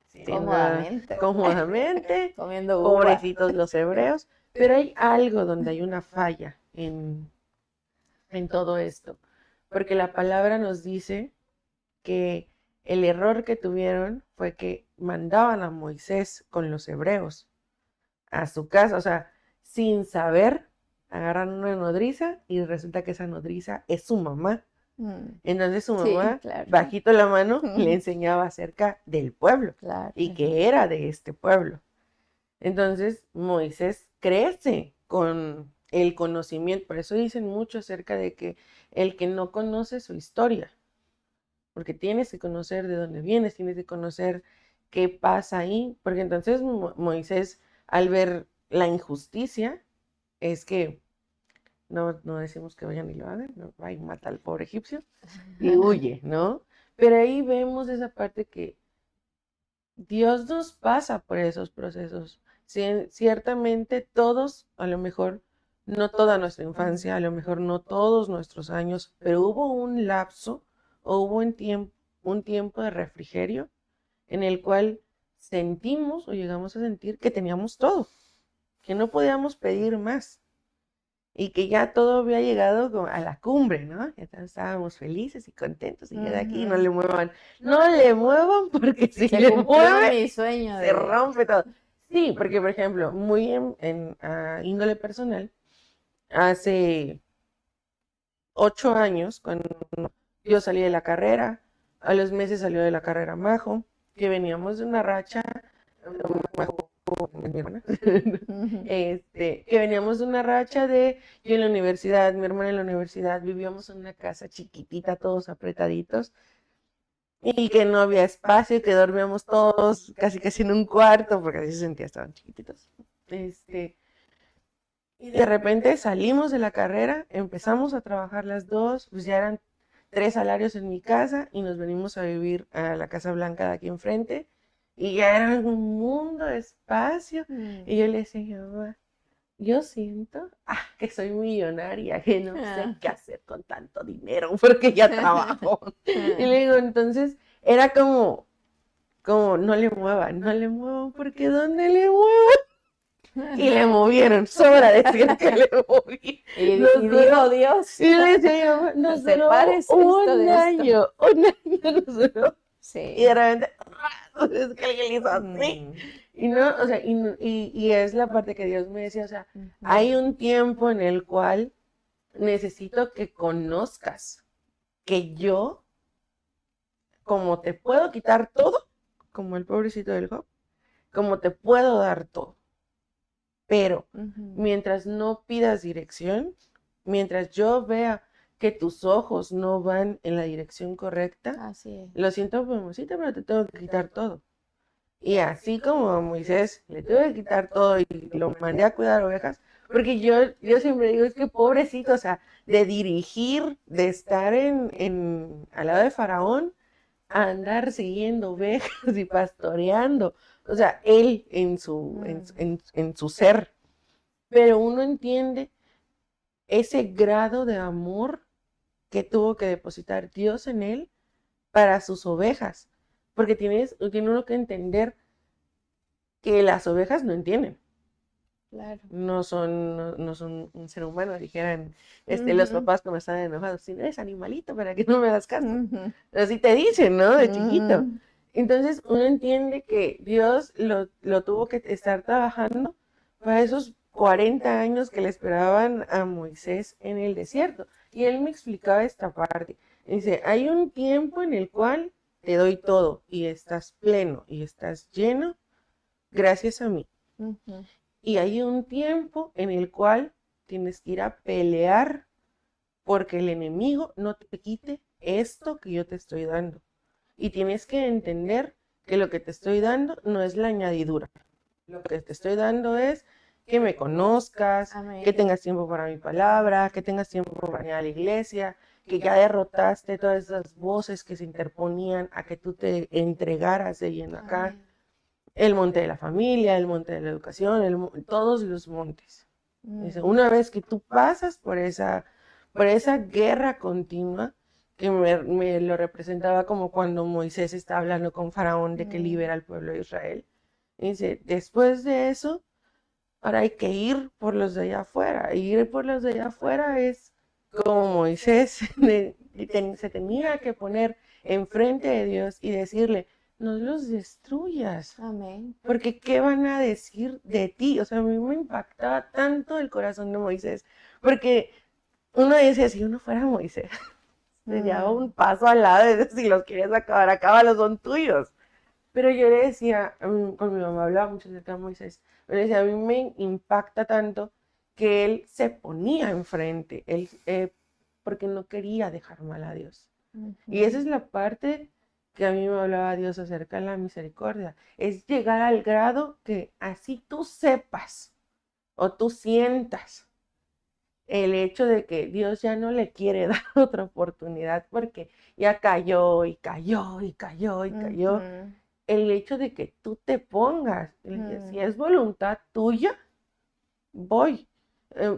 siendo Cómodamente. cómodamente, Comiendo uva. pobrecitos los hebreos, pero hay algo donde hay una falla en todo esto, porque la palabra nos dice que el error que tuvieron fue que mandaban a Moisés con los hebreos a su casa, o sea, sin saber, agarran una nodriza y resulta que esa nodriza es su mamá. Entonces su Sí, mamá, claro. bajito la mano, le enseñaba acerca del pueblo Claro. y que era de este pueblo. Entonces Moisés crece con el conocimiento, por eso dicen mucho acerca de que el que no conoce su historia, porque tienes que conocer de dónde vienes, tienes que conocer qué pasa ahí, porque entonces Moisés, al ver la injusticia, es que no decimos que vayan y lo hagan, no, va y mata al pobre egipcio y huye, ¿no? Pero ahí vemos esa parte que Dios nos pasa por esos procesos. Ciertamente todos, a lo mejor, no toda nuestra infancia, a lo mejor no todos nuestros años, pero hubo un lapso o hubo un tiempo de refrigerio en el cual sentimos o llegamos a sentir que teníamos todo, que no podíamos pedir más y que ya todo había llegado como a la cumbre, ¿no? Ya estábamos felices y contentos y ya de aquí no le muevan, no le muevan porque si Se le cumplió mueven mi sueño se de... rompe todo. Sí, porque por ejemplo, muy índole personal, hace 8 años, cuando yo salí de la carrera, a los meses salió de la carrera Majo, que veníamos de una racha, Majo, mi hermana, que veníamos de una racha de yo en la universidad, mi hermana en la universidad, vivíamos en una casa chiquitita, todos apretaditos, y que no había espacio, que dormíamos todos casi en un cuarto, porque así se sentía, estaban chiquititos. Y de repente salimos de la carrera, empezamos a trabajar las dos, pues ya eran 3 salarios en mi casa y nos venimos a vivir a la Casa Blanca de aquí enfrente y ya era un mundo de espacio. Y yo le decía, mamá, yo siento que soy millonaria, que no sé qué hacer con tanto dinero porque ya trabajo. Y le digo, entonces era como no le muevan, no le muevan, porque ¿dónde le muevan? Y le movieron, sobra decir que le movieron. Y dijo Dios, Y le decía yo, nos duró sepárese esto de esto. un año nos duró. Sí. Y de repente, es que alguien le hizo así. Y no, o sea, y es la parte que Dios me decía, o sea, hay un tiempo en el cual necesito que conozcas que yo, como te puedo quitar todo, como el pobrecito del Job, como te puedo dar todo. Pero mientras no pidas dirección, mientras yo vea que tus ojos no van en la dirección correcta, Así es. lo siento, mamacita, pero te tengo que quitar todo. Y así como a Moisés le tuve que quitar todo y lo mandé a cuidar ovejas, porque yo siempre digo, es que pobrecito, o sea, de dirigir, de estar al lado de Faraón, a andar siguiendo ovejas y pastoreando, o sea, él en su ser. Pero uno entiende ese grado de amor que tuvo que depositar Dios en él para sus ovejas. Porque tiene uno que entender que las ovejas no entienden. Claro. No son un ser humano, dijeran los papás cuando están enojados. Si no eres animalito, para que no me hagas caso. Así te dicen, ¿no? De chiquito. Entonces uno entiende que Dios lo tuvo que estar trabajando para esos 40 años que le esperaban a Moisés en el desierto. Y él me explicaba esta parte. Dice, hay un tiempo en el cual te doy todo y estás pleno y estás lleno gracias a mí. Ujú. Y hay un tiempo en el cual tienes que ir a pelear porque el enemigo no te quite esto que yo te estoy dando. Y tienes que entender que lo que te estoy dando no es la añadidura. Lo que te estoy dando es que me conozcas, Amén. que tengas tiempo para mi palabra, que tengas tiempo para ir a la iglesia, que ya derrotaste todas esas voces que se interponían a que tú te entregaras de lleno acá. Amén. El monte de la familia, el monte de la educación, todos los montes. Dice, Mm. una vez que tú pasas por esa guerra continua, que me lo representaba como cuando Moisés está hablando con Faraón de que libera al pueblo de Israel. Dice, después de eso, ahora hay que ir por los de allá afuera. Y ir por los de allá afuera es como Moisés se tenía que poner enfrente de Dios y decirle, no los destruyas, Amén. porque ¿qué van a decir de ti? O sea, a mí me impactaba tanto el corazón de Moisés, porque uno dice, si uno fuera Moisés, sería un paso al lado de si los quieres acabar, acábalos, son tuyos. Pero yo le decía, con mi mamá hablaba mucho acerca de Moisés, yo le decía, a mí me impacta tanto que él se ponía enfrente, porque no quería dejar mal a Dios. Y esa es la parte que a mí me hablaba Dios acerca de la misericordia, es llegar al grado que así tú sepas o tú sientas el hecho de que Dios ya no le quiere dar otra oportunidad porque ya cayó y cayó y cayó y cayó. Ujú. El hecho de que tú te pongas, si es voluntad tuya, voy.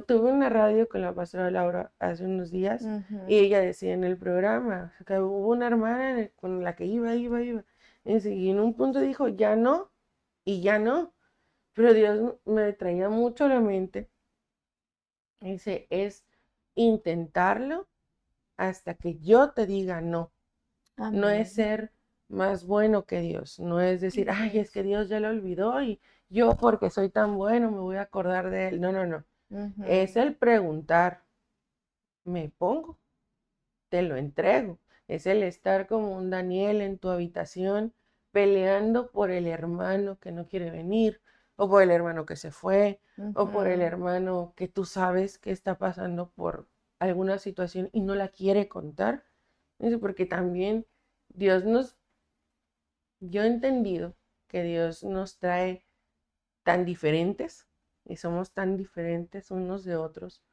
Tuve una radio con la pastora Laura hace unos días Ujú. y ella decía en el programa que hubo una hermana con la que iba. Y en un punto dijo, ya no, y ya no. Pero Dios me traía mucho a la mente. Dice, es intentarlo hasta que yo te diga no. No Amén. es ser más bueno que Dios. No es decir, Así ay, es es. que Dios ya lo olvidó y yo porque soy tan bueno me voy a acordar de él. No, no, no. Ujú. Es el preguntar, me pongo, te lo entrego. Es el estar como un Daniel en tu habitación peleando por el hermano que no quiere venir, o por el hermano que se fue, o por el Ujú. hermano que tú sabes que está pasando por alguna situación y no la quiere contar. Eso porque también Dios nos, yo he entendido que Dios nos trae tan diferentes y somos tan diferentes unos de otros,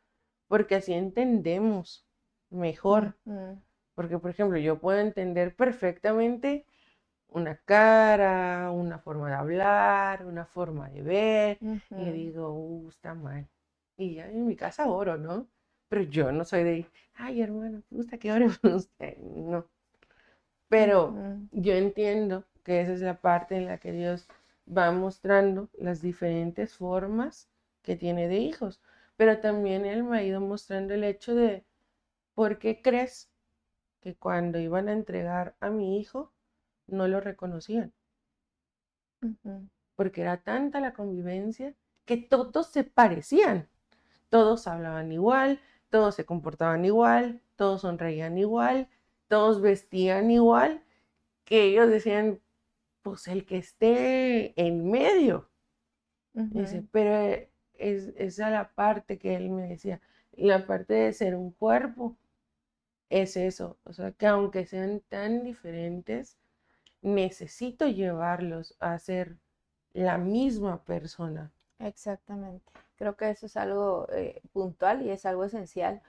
porque así entendemos mejor. Ujú. Porque, por ejemplo, yo puedo entender perfectamente una cara, una forma de hablar, una forma de ver, y Ujú. digo, está mal. Y ya en mi casa oro, ¿no? Pero yo no soy de, ay, hermano, ¿te gusta que ore por usted? No. Pero Ujú. yo entiendo que esa es la parte en la que Dios va mostrando las diferentes formas que tiene de hijos. Pero también Él me ha ido mostrando el hecho de, ¿por qué crees que cuando iban a entregar a mi hijo no lo reconocían? Ujú. Porque era tanta la convivencia que todos se parecían, todos hablaban igual, todos se comportaban igual, todos sonreían igual, todos vestían igual, que ellos decían, pues el que esté en medio. Dice, Ujú. pero esa la parte que él me decía, la parte de ser un cuerpo es eso, o sea, que aunque sean tan diferentes, necesito llevarlos a ser la misma persona. Exactamente. Creo que eso es algo puntual y es algo esencial,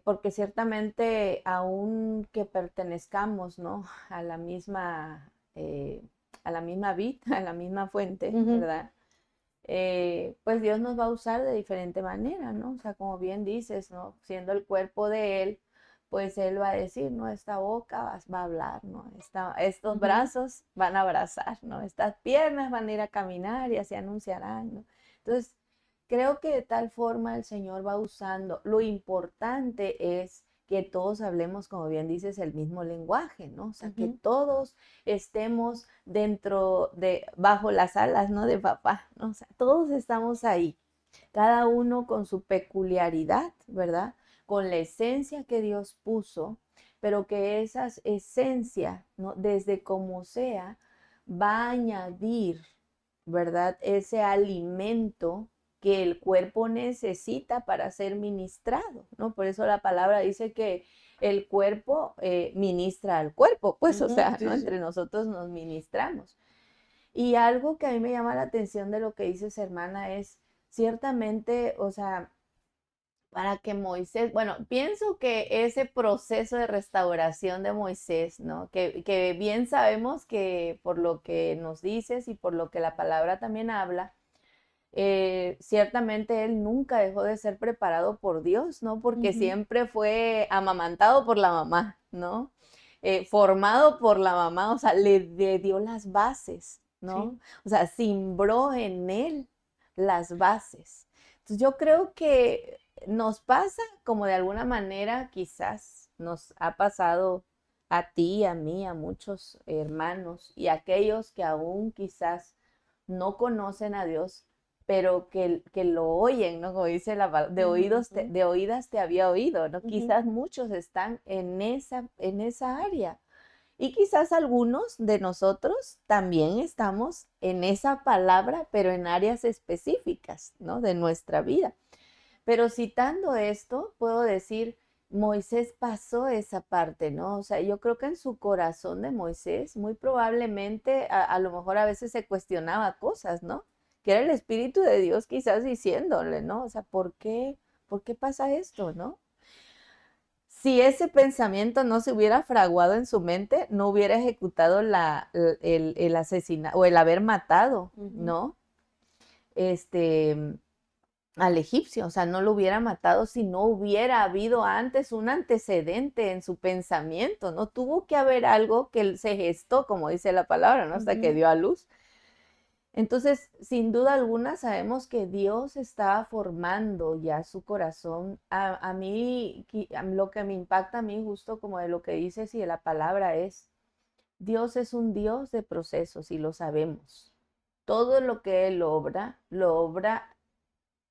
porque ciertamente aun que pertenezcamos, ¿no? a la misma, a la misma vid, a la misma fuente, Ujú, ¿verdad? Pues Dios nos va a usar de diferente manera, ¿no? O sea, como bien dices, ¿no? Siendo el cuerpo de Él, pues Él va a decir, ¿no? Esta boca va a hablar, ¿no? Estos ujú. brazos van a abrazar, ¿no? Estas piernas van a ir a caminar y así anunciarán, ¿no? Entonces, creo que de tal forma el Señor va usando. Lo importante es que todos hablemos, como bien dices, el mismo lenguaje, ¿no? O sea, que Ujú. todos estemos bajo las alas, ¿no? De papá, ¿no? O sea, todos estamos ahí, cada uno con su peculiaridad, ¿verdad? Con la esencia que Dios puso, pero que esa esencia, ¿no? Desde como sea, va a añadir, ¿verdad? Ese alimento que el cuerpo necesita para ser ministrado, ¿no? Por eso la palabra dice que el cuerpo ministra al cuerpo, pues, o Ujú, sea, ¿no? sí, sí. Entre nosotros nos ministramos. Y algo que a mí me llama la atención de lo que dices, hermana, es ciertamente, o sea, para que Moisés, bueno, pienso que ese proceso de restauración de Moisés, ¿no? Que bien sabemos que por lo que nos dices y por lo que la palabra también habla, ciertamente él nunca dejó de ser preparado por Dios, ¿no? Porque Ujú. siempre fue amamantado por la mamá, ¿no? Formado por la mamá, o sea, le dio las bases, ¿no? Sí. O sea, simbró en él las bases. Entonces yo creo que nos pasa como de alguna manera quizás nos ha pasado a ti, a mí, a muchos hermanos y a aquellos que aún quizás no conocen a Dios, pero que lo oyen, ¿no? Como dice la palabra, Ujú, de oídas te había oído, ¿no? ujú. Quizás muchos están en esa área. Y quizás algunos de nosotros también estamos en esa palabra, pero en áreas específicas, ¿no? De nuestra vida. Pero citando esto, puedo decir, Moisés pasó esa parte, ¿no? O sea, yo creo que en su corazón de Moisés, muy probablemente, a lo mejor a veces se cuestionaba cosas, ¿no? Que era el Espíritu de Dios quizás diciéndole, ¿no? O sea, por qué pasa esto, ¿no? Si ese pensamiento no se hubiera fraguado en su mente, no hubiera ejecutado el asesinato o el haber matado, Ujú. ¿no? Este, al egipcio, o sea, no lo hubiera matado si no hubiera habido antes un antecedente en su pensamiento, ¿no? Tuvo que haber algo que se gestó, como dice la palabra, ¿no? Hasta que Ujú. dio a luz. Entonces, sin duda alguna, sabemos que Dios estaba formando ya su corazón. A mí, lo que me impacta a mí, justo como de lo que dices y de la palabra, es, Dios es un Dios de procesos y lo sabemos. Todo lo que Él obra, lo obra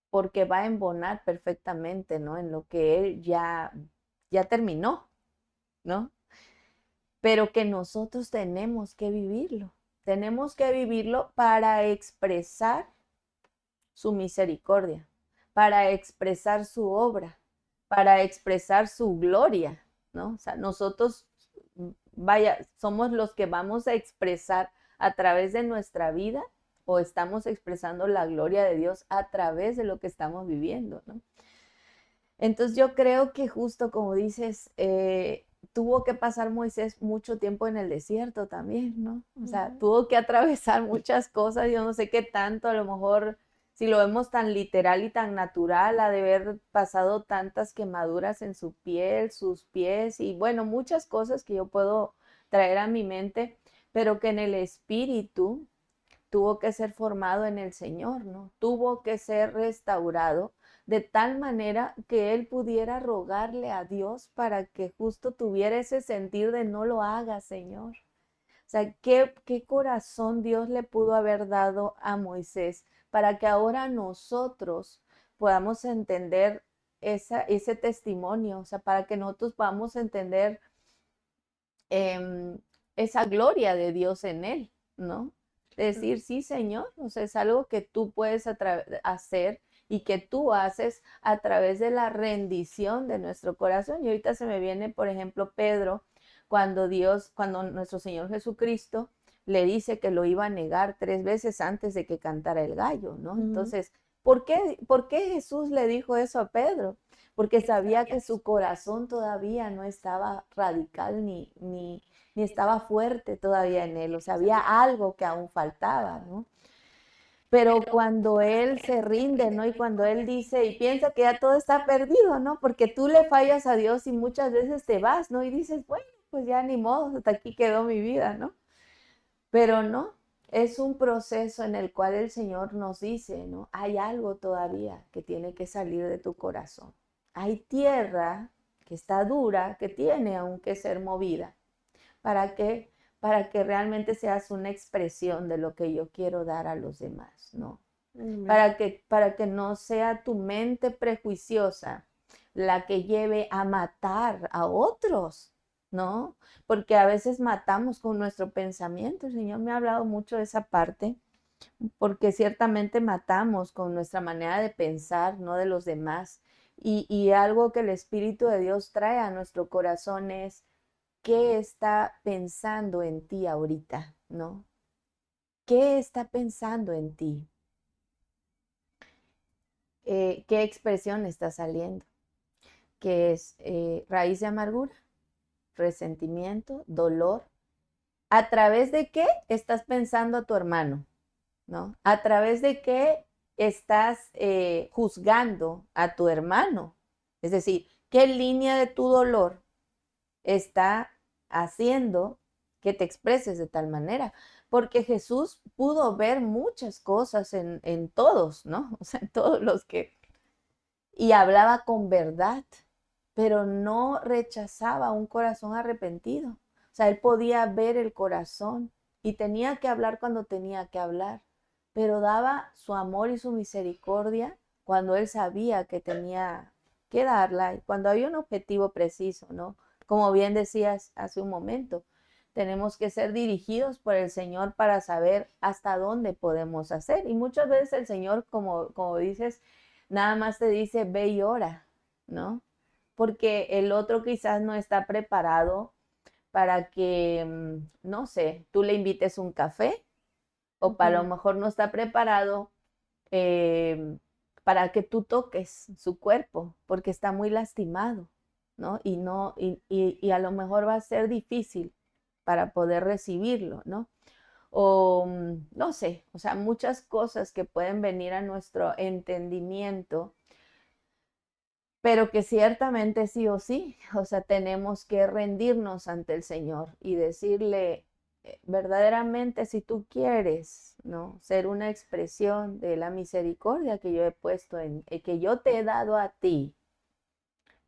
porque va a embonar perfectamente, ¿no? En lo que Él ya terminó, ¿no? Pero que nosotros tenemos que vivirlo para expresar su misericordia, para expresar su obra, para expresar su gloria, ¿no? O sea, nosotros, vaya, somos los que vamos a expresar a través de nuestra vida o estamos expresando la gloria de Dios a través de lo que estamos viviendo, ¿no? Entonces yo creo que justo como dices, tuvo que pasar Moisés mucho tiempo en el desierto también, ¿no? O sea, Ujú. tuvo que atravesar muchas cosas, yo no sé qué tanto, a lo mejor si lo vemos tan literal y tan natural, ha de haber pasado tantas quemaduras en su piel, sus pies y bueno, muchas cosas que yo puedo traer a mi mente, pero que en el espíritu tuvo que ser formado en el Señor, ¿no? Tuvo que ser restaurado de tal manera que él pudiera rogarle a Dios para que justo tuviera ese sentir de no lo haga, Señor. O sea, qué corazón Dios le pudo haber dado a Moisés para que ahora nosotros podamos entender ese testimonio, o sea, para que nosotros podamos entender eh, esa gloria de Dios en él, ¿no? Decir, sí, Señor, o sea, es algo que tú puedes hacer y que tú haces a través de la rendición de nuestro corazón. Y ahorita se me viene, por ejemplo, Pedro, cuando nuestro Señor Jesucristo le dice que lo iba a negar 3 veces antes de que cantara el gallo, ¿no? Ujú. Entonces, por qué Jesús le dijo eso a Pedro? Porque sabía que su corazón todavía no estaba radical ni estaba fuerte todavía en él, o sea, había algo que aún faltaba, ¿no? Pero cuando él se rinde, ¿no? Y cuando él dice y piensa que ya todo está perdido, ¿no? Porque tú le fallas a Dios y muchas veces te vas, ¿no? Y dices, bueno, pues ya ni modo, hasta aquí quedó mi vida, ¿no? Pero no, es un proceso en el cual el Señor nos dice, ¿no? Hay algo todavía que tiene que salir de tu corazón. Hay tierra que está dura, que tiene aún que ser movida. ¿Para qué? Para que realmente seas una expresión de lo que yo quiero dar a los demás, ¿no? Para que no sea tu mente prejuiciosa la que lleve a matar a otros, ¿no? Porque a veces matamos con nuestro pensamiento. El Señor me ha hablado mucho de esa parte, porque ciertamente matamos con nuestra manera de pensar, no de los demás. Y algo que el Espíritu de Dios trae a nuestro corazón es: ¿qué está pensando en ti ahorita? ¿No? ¿Qué está pensando en ti? ¿Qué expresión está saliendo? ¿Qué es raíz de amargura, resentimiento, dolor? ¿A través de qué estás pensando a tu hermano? ¿No? ¿A través de qué estás juzgando a tu hermano? Es decir, ¿qué línea de tu dolor está haciendo que te expreses de tal manera? Porque Jesús pudo ver muchas cosas en todos, ¿no? O sea, en todos los que... Y hablaba con verdad, pero no rechazaba un corazón arrepentido. O sea, él podía ver el corazón y tenía que hablar cuando tenía que hablar, pero daba su amor y su misericordia cuando él sabía que tenía que darla y cuando había un objetivo preciso, ¿no? Como bien decías hace un momento, tenemos que ser dirigidos por el Señor para saber hasta dónde podemos hacer. Y muchas veces el Señor, como dices, nada más te dice, ve y ora, ¿no? Porque el otro quizás no está preparado para que, no sé, tú le invites un café, o para lo mejor no está preparado para que tú toques su cuerpo, porque está muy lastimado, ¿no? Y a lo mejor va a ser difícil para poder recibirlo, ¿no? O no sé, o sea, muchas cosas que pueden venir a nuestro entendimiento, pero que ciertamente sí o sí, o sea, tenemos que rendirnos ante el Señor y decirle, verdaderamente, si tú quieres, ¿no? Ser una expresión de la misericordia que yo he puesto que yo te he dado a ti,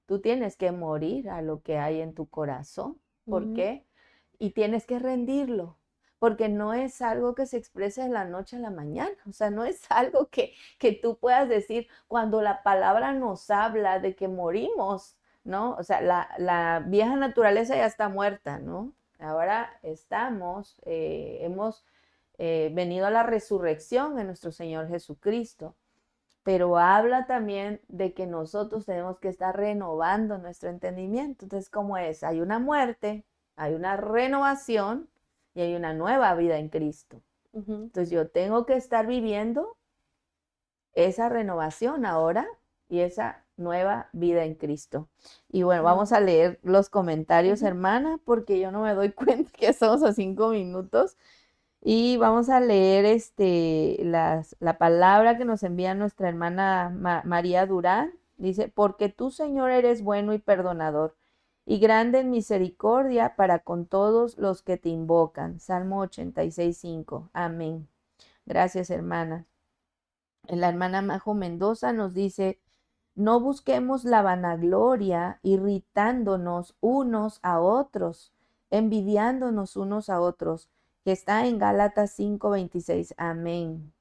tú tienes que morir a lo que hay en tu corazón. ¿Por qué? Y tienes que rendirlo, porque no es algo que se expresa de la noche a la mañana. O sea, no es algo que tú puedas decir cuando la palabra nos habla de que morimos, ¿no? O sea, la vieja naturaleza ya está muerta, ¿no? Ahora hemos venido a la resurrección de nuestro Señor Jesucristo, pero habla también de que nosotros tenemos que estar renovando nuestro entendimiento. Entonces, ¿cómo es? Hay una muerte, hay una renovación y hay una nueva vida en Cristo. Entonces, yo tengo que estar viviendo esa renovación ahora y esa nueva vida en Cristo. Y bueno, vamos a leer los comentarios, hermana, porque yo no me doy cuenta que estamos a 5 minutos. Y vamos a leer la palabra que nos envía nuestra hermana María Durán. Dice, porque tú, Señor, eres bueno y perdonador, y grande en misericordia para con todos los que te invocan. Salmo 86:5. Amén. Gracias, hermana. La hermana Majo Mendoza nos dice, no busquemos la vanagloria irritándonos unos a otros, envidiándonos unos a otros, que está en Gálatas 5:26. Amén.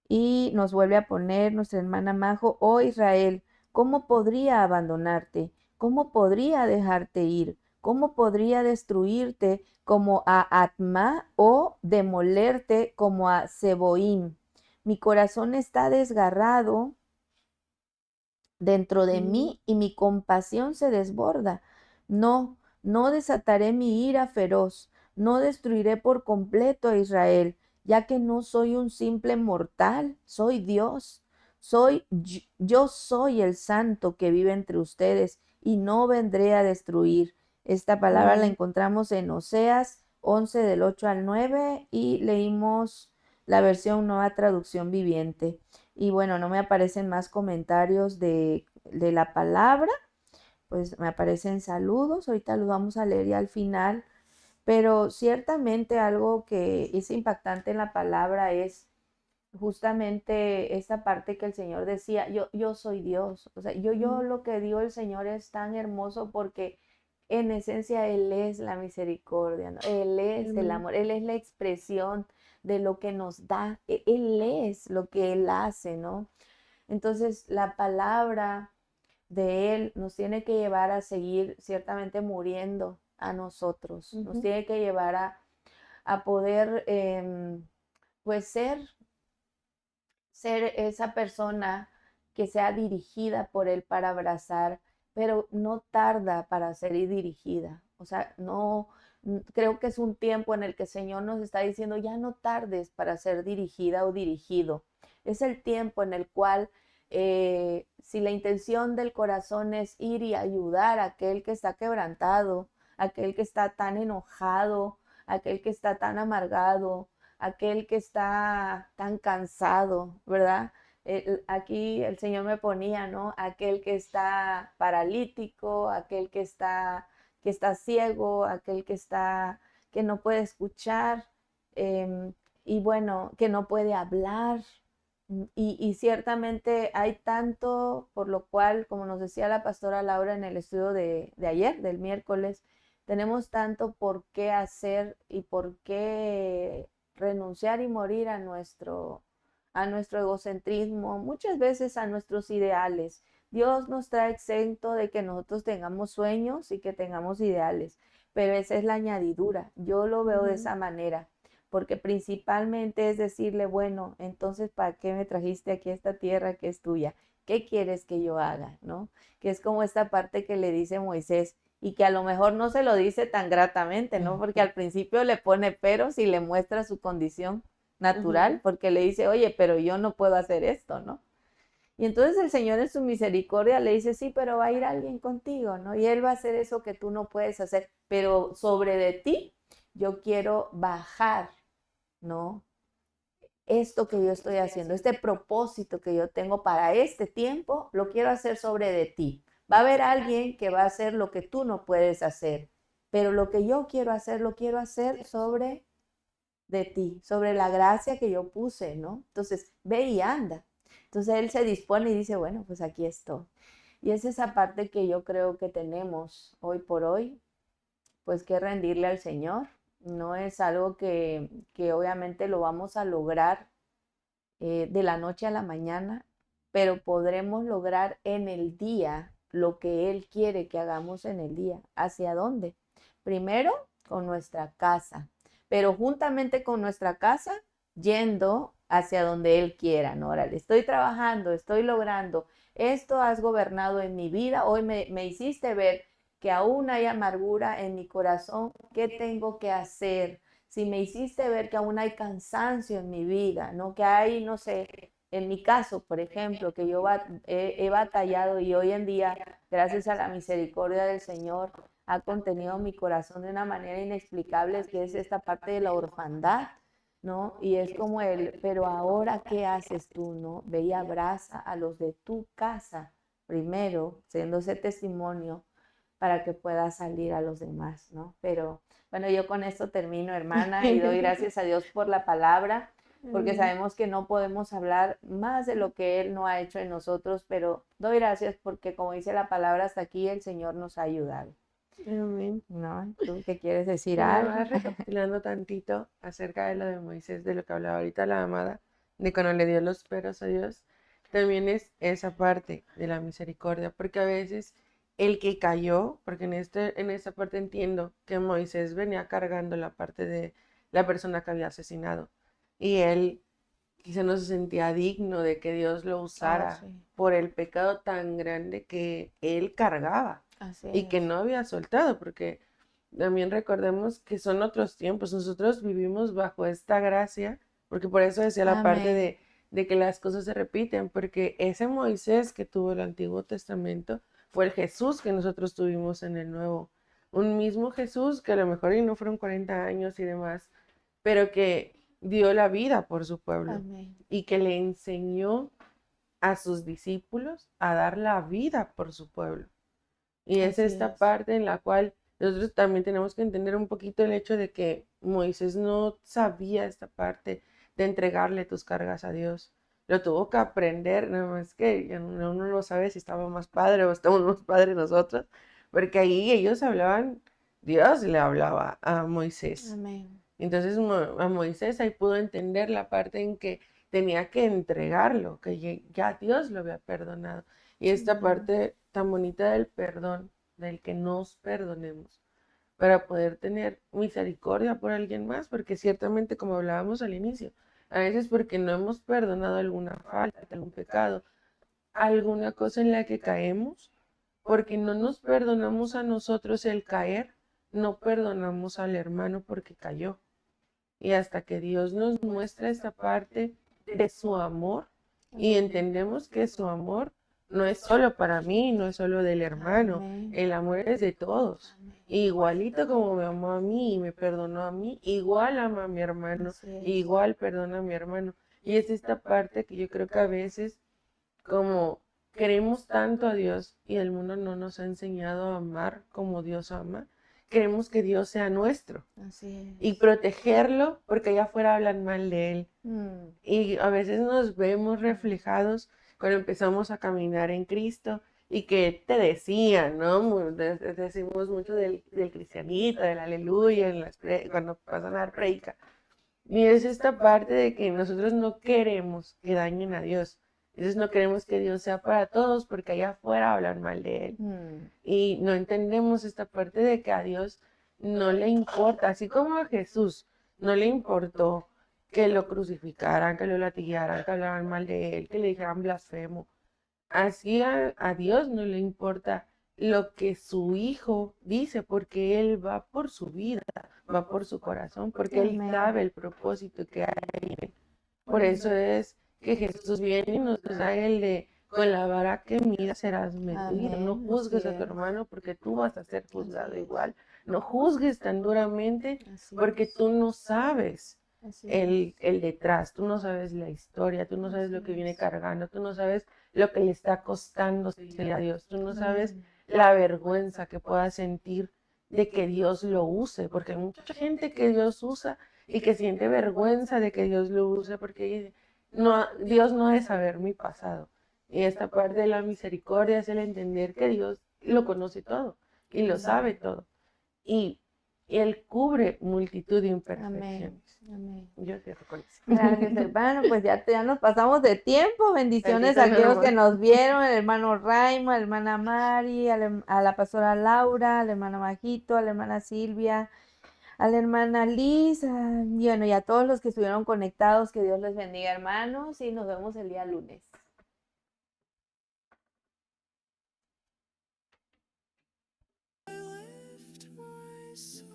Y nos vuelve a poner nuestra hermana Majo, oh Israel, ¿cómo podría abandonarte? ¿Cómo podría dejarte ir? ¿Cómo podría destruirte como a Atma o demolerte como a Seboim? Mi corazón está desgarrado dentro de mí y mi compasión se desborda. No, no desataré mi ira feroz, no destruiré por completo a Israel, ya que no soy un simple mortal, soy Dios. Yo soy el santo que vive entre ustedes y no vendré a destruir. Esta palabra la encontramos en Oseas 11 del 8 al 9 y leímos la versión Nueva Traducción Viviente. Y bueno, no me aparecen más comentarios de la palabra, pues me aparecen saludos, ahorita los vamos a leer ya al final, pero ciertamente algo que es impactante en la palabra es justamente esta parte que el Señor decía, yo soy Dios. O sea, yo lo que digo el Señor es tan hermoso porque en esencia Él es la misericordia, ¿no? Él es el amor, Él es la expresión de lo que nos da, Él es lo que Él hace, ¿no? Entonces, la palabra de Él nos tiene que llevar a seguir ciertamente muriendo a nosotros, nos tiene que llevar a poder, pues, ser esa persona que sea dirigida por Él para abrazar, pero no tarda para ser dirigida. O sea, no, creo que es un tiempo en el que el Señor nos está diciendo, ya no tardes para ser dirigida o dirigido. Es el tiempo en el cual, si la intención del corazón es ir y ayudar a aquel que está quebrantado, aquel que está tan enojado, aquel que está tan amargado, aquel que está tan cansado, ¿verdad? Aquí el Señor me ponía, ¿no? Aquel que está paralítico, aquel que está ciego, aquel que no puede escuchar, y bueno, que no puede hablar. Y ciertamente hay tanto por lo cual, como nos decía la pastora Laura en el estudio de ayer, del miércoles, tenemos tanto por qué hacer y por qué renunciar y morir a nuestro egocentrismo, muchas veces a nuestros ideales. Dios nos trae exento de que nosotros tengamos sueños y que tengamos ideales, pero esa es la añadidura. Yo lo veo de esa manera, porque principalmente es decirle, bueno, entonces, ¿para qué me trajiste aquí a esta tierra que es tuya? ¿Qué quieres que yo haga? ¿No? Que es como esta parte que le dice Moisés, y que a lo mejor no se lo dice tan gratamente, ¿no? Porque al principio le pone peros y le muestra su condición natural, porque le dice, oye, pero yo no puedo hacer esto, ¿no? Y entonces el Señor en su misericordia le dice, sí, pero va a ir alguien contigo, ¿no? Y Él va a hacer eso que tú no puedes hacer, pero sobre de ti yo quiero bajar, ¿no? Esto que yo estoy haciendo, este propósito que yo tengo para este tiempo, lo quiero hacer sobre de ti. Va a haber alguien que va a hacer lo que tú no puedes hacer, pero lo que yo quiero hacer, lo quiero hacer sobre de ti, sobre la gracia que yo puse, ¿no? Entonces, ve y anda. Entonces él se dispone y dice, bueno, pues aquí estoy. Y es esa parte que yo creo que tenemos hoy por hoy, pues que rendirle al Señor. No es algo que obviamente lo vamos a lograr de la noche a la mañana, pero podremos lograr en el día lo que Él quiere que hagamos en el día. ¿Hacia dónde? Primero, con nuestra casa, pero juntamente con nuestra casa, yendo hacia donde Él quiera, ¿no? Órale, estoy trabajando, estoy logrando, esto has gobernado en mi vida, hoy me hiciste ver que aún hay amargura en mi corazón, ¿qué tengo que hacer? Si me hiciste ver que aún hay cansancio en mi vida, ¿no? Que hay, no sé, en mi caso, por ejemplo, que yo he batallado y hoy en día, gracias a la misericordia del Señor, ha contenido mi corazón de una manera inexplicable, que es esta parte de la orfandad, ¿no? Y es como pero ahora, ¿qué haces tú, no? Ve y abraza a los de tu casa primero, siendo ese testimonio para que puedas salir a los demás, ¿no? Pero bueno, yo con esto termino, hermana, y doy gracias a Dios por la palabra, porque sabemos que no podemos hablar más de lo que Él no ha hecho en nosotros, pero doy gracias porque, como dice la palabra, hasta aquí el Señor nos ha ayudado. Amén. ¿No? ¿Tú qué quieres decir Bueno, algo? vas recapitulando tantito acerca de lo de Moisés, de lo que hablaba ahorita la amada, de cuando le dio los peros a Dios, también es esa parte de la misericordia, porque a veces el que cayó, porque en esta parte entiendo que Moisés venía cargando la parte de la persona que había asesinado, y él quizá no se sentía digno de que Dios lo usara sí. por el pecado tan grande que él cargaba Así y que es. no había soltado, porque también recordemos que son otros tiempos, nosotros vivimos bajo esta gracia, porque por eso decía la parte Amén. de que las cosas se repiten, porque ese Moisés que tuvo el Antiguo Testamento fue el Jesús que nosotros tuvimos en el Nuevo. Un mismo Jesús que a lo mejor y no fueron 40 años y demás, pero que dio la vida por su pueblo Amén. y que le enseñó a sus discípulos a dar la vida por su pueblo. Y es Así esta es. parte en la cual nosotros también tenemos que entender un poquito el hecho de que Moisés no sabía esta parte de entregarle tus cargas a Dios. Lo tuvo que aprender, nada más que uno no sabe si estaba más padre o estamos más padre nosotros, porque ahí ellos hablaban, Dios le hablaba a Moisés. Amén. Entonces a Moisés ahí pudo entender la parte en que tenía que entregarlo, que ya Dios lo había perdonado. Y esta parte tan bonita del perdón, del que nos perdonemos, para poder tener misericordia por alguien más, porque ciertamente, como hablábamos al inicio, a veces porque no hemos perdonado alguna falta, algún pecado, alguna cosa en la que caemos, porque no nos perdonamos a nosotros el caer, no perdonamos al hermano porque cayó. Y hasta que Dios nos muestra esta parte de su amor y entendemos que su amor no es solo para mí, no es solo del hermano, Amén. el amor es de todos. Igualito como me amó a mí y me perdonó a mí, igual ama a mi hermano, Así es. igual perdona a mi hermano. Y es esta parte que yo creo que a veces como queremos tanto a Dios y el mundo no nos ha enseñado a amar como Dios ama, queremos que Dios sea nuestro Así y es. protegerlo porque allá afuera hablan mal de él. Mm. Y a veces nos vemos reflejados cuando empezamos a caminar en Cristo y que te decían, ¿no? Decimos mucho del cristianito, del aleluya, cuando pasan a dar predica. Y es esta parte de que nosotros no queremos que dañen a Dios. Entonces no queremos que Dios sea para todos porque allá afuera hablan mal de Él. Mm. Y no entendemos esta parte de que a Dios no le importa, así como a Jesús no le importó que lo crucificaran, que lo latigaran, que hablaran mal de Él, que le dijeran blasfemo. Así a Dios no le importa lo que su hijo dice, porque Él va por su vida, va por su corazón, porque Él Amén. sabe el propósito que hay en Él. Por eso es que Jesús viene y nos da el de con la vara que midas serás medido. No Amén. juzgues Así a tu es. hermano porque tú vas a ser juzgado Así es. igual. No juzgues tan duramente Así porque es. tú no sabes Así es. el detrás, tú no sabes la historia, tú no sabes lo que viene cargando, tú no sabes lo que le está costando seguir a Dios, tú no sabes la vergüenza que pueda sentir de que Dios lo use, porque hay mucha gente que Dios usa y que siente vergüenza de que Dios lo use porque dice, no, Dios no debe saber mi pasado. Y esta parte de la misericordia es el entender que Dios lo conoce todo y lo sabe todo. Y Él cubre multitud de Amén. imperfecciones. Amén. Yo cierro con eso. Gracias, hermano. Pues ya nos pasamos de tiempo. Bendiciones Tantito a aquellos nada que más. nos vieron, el hermano Raimo, a la hermana Mari, a la pastora Laura, al hermano Majito, a la hermana Silvia, a la hermana Liz, y bueno, y a todos los que estuvieron conectados, que Dios les bendiga, hermanos, y nos vemos el día lunes. lift my soul.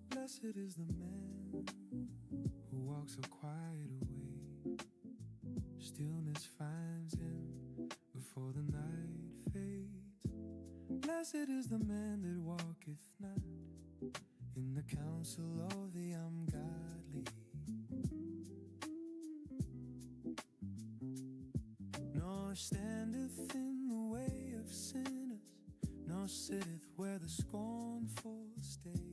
Blessed is the man who walks a quiet way. Stillness finds him before the night fades. Blessed is the man that walketh not in the counsel of the ungodly, nor standeth in the way of sinners, nor sitteth where the scornful stay.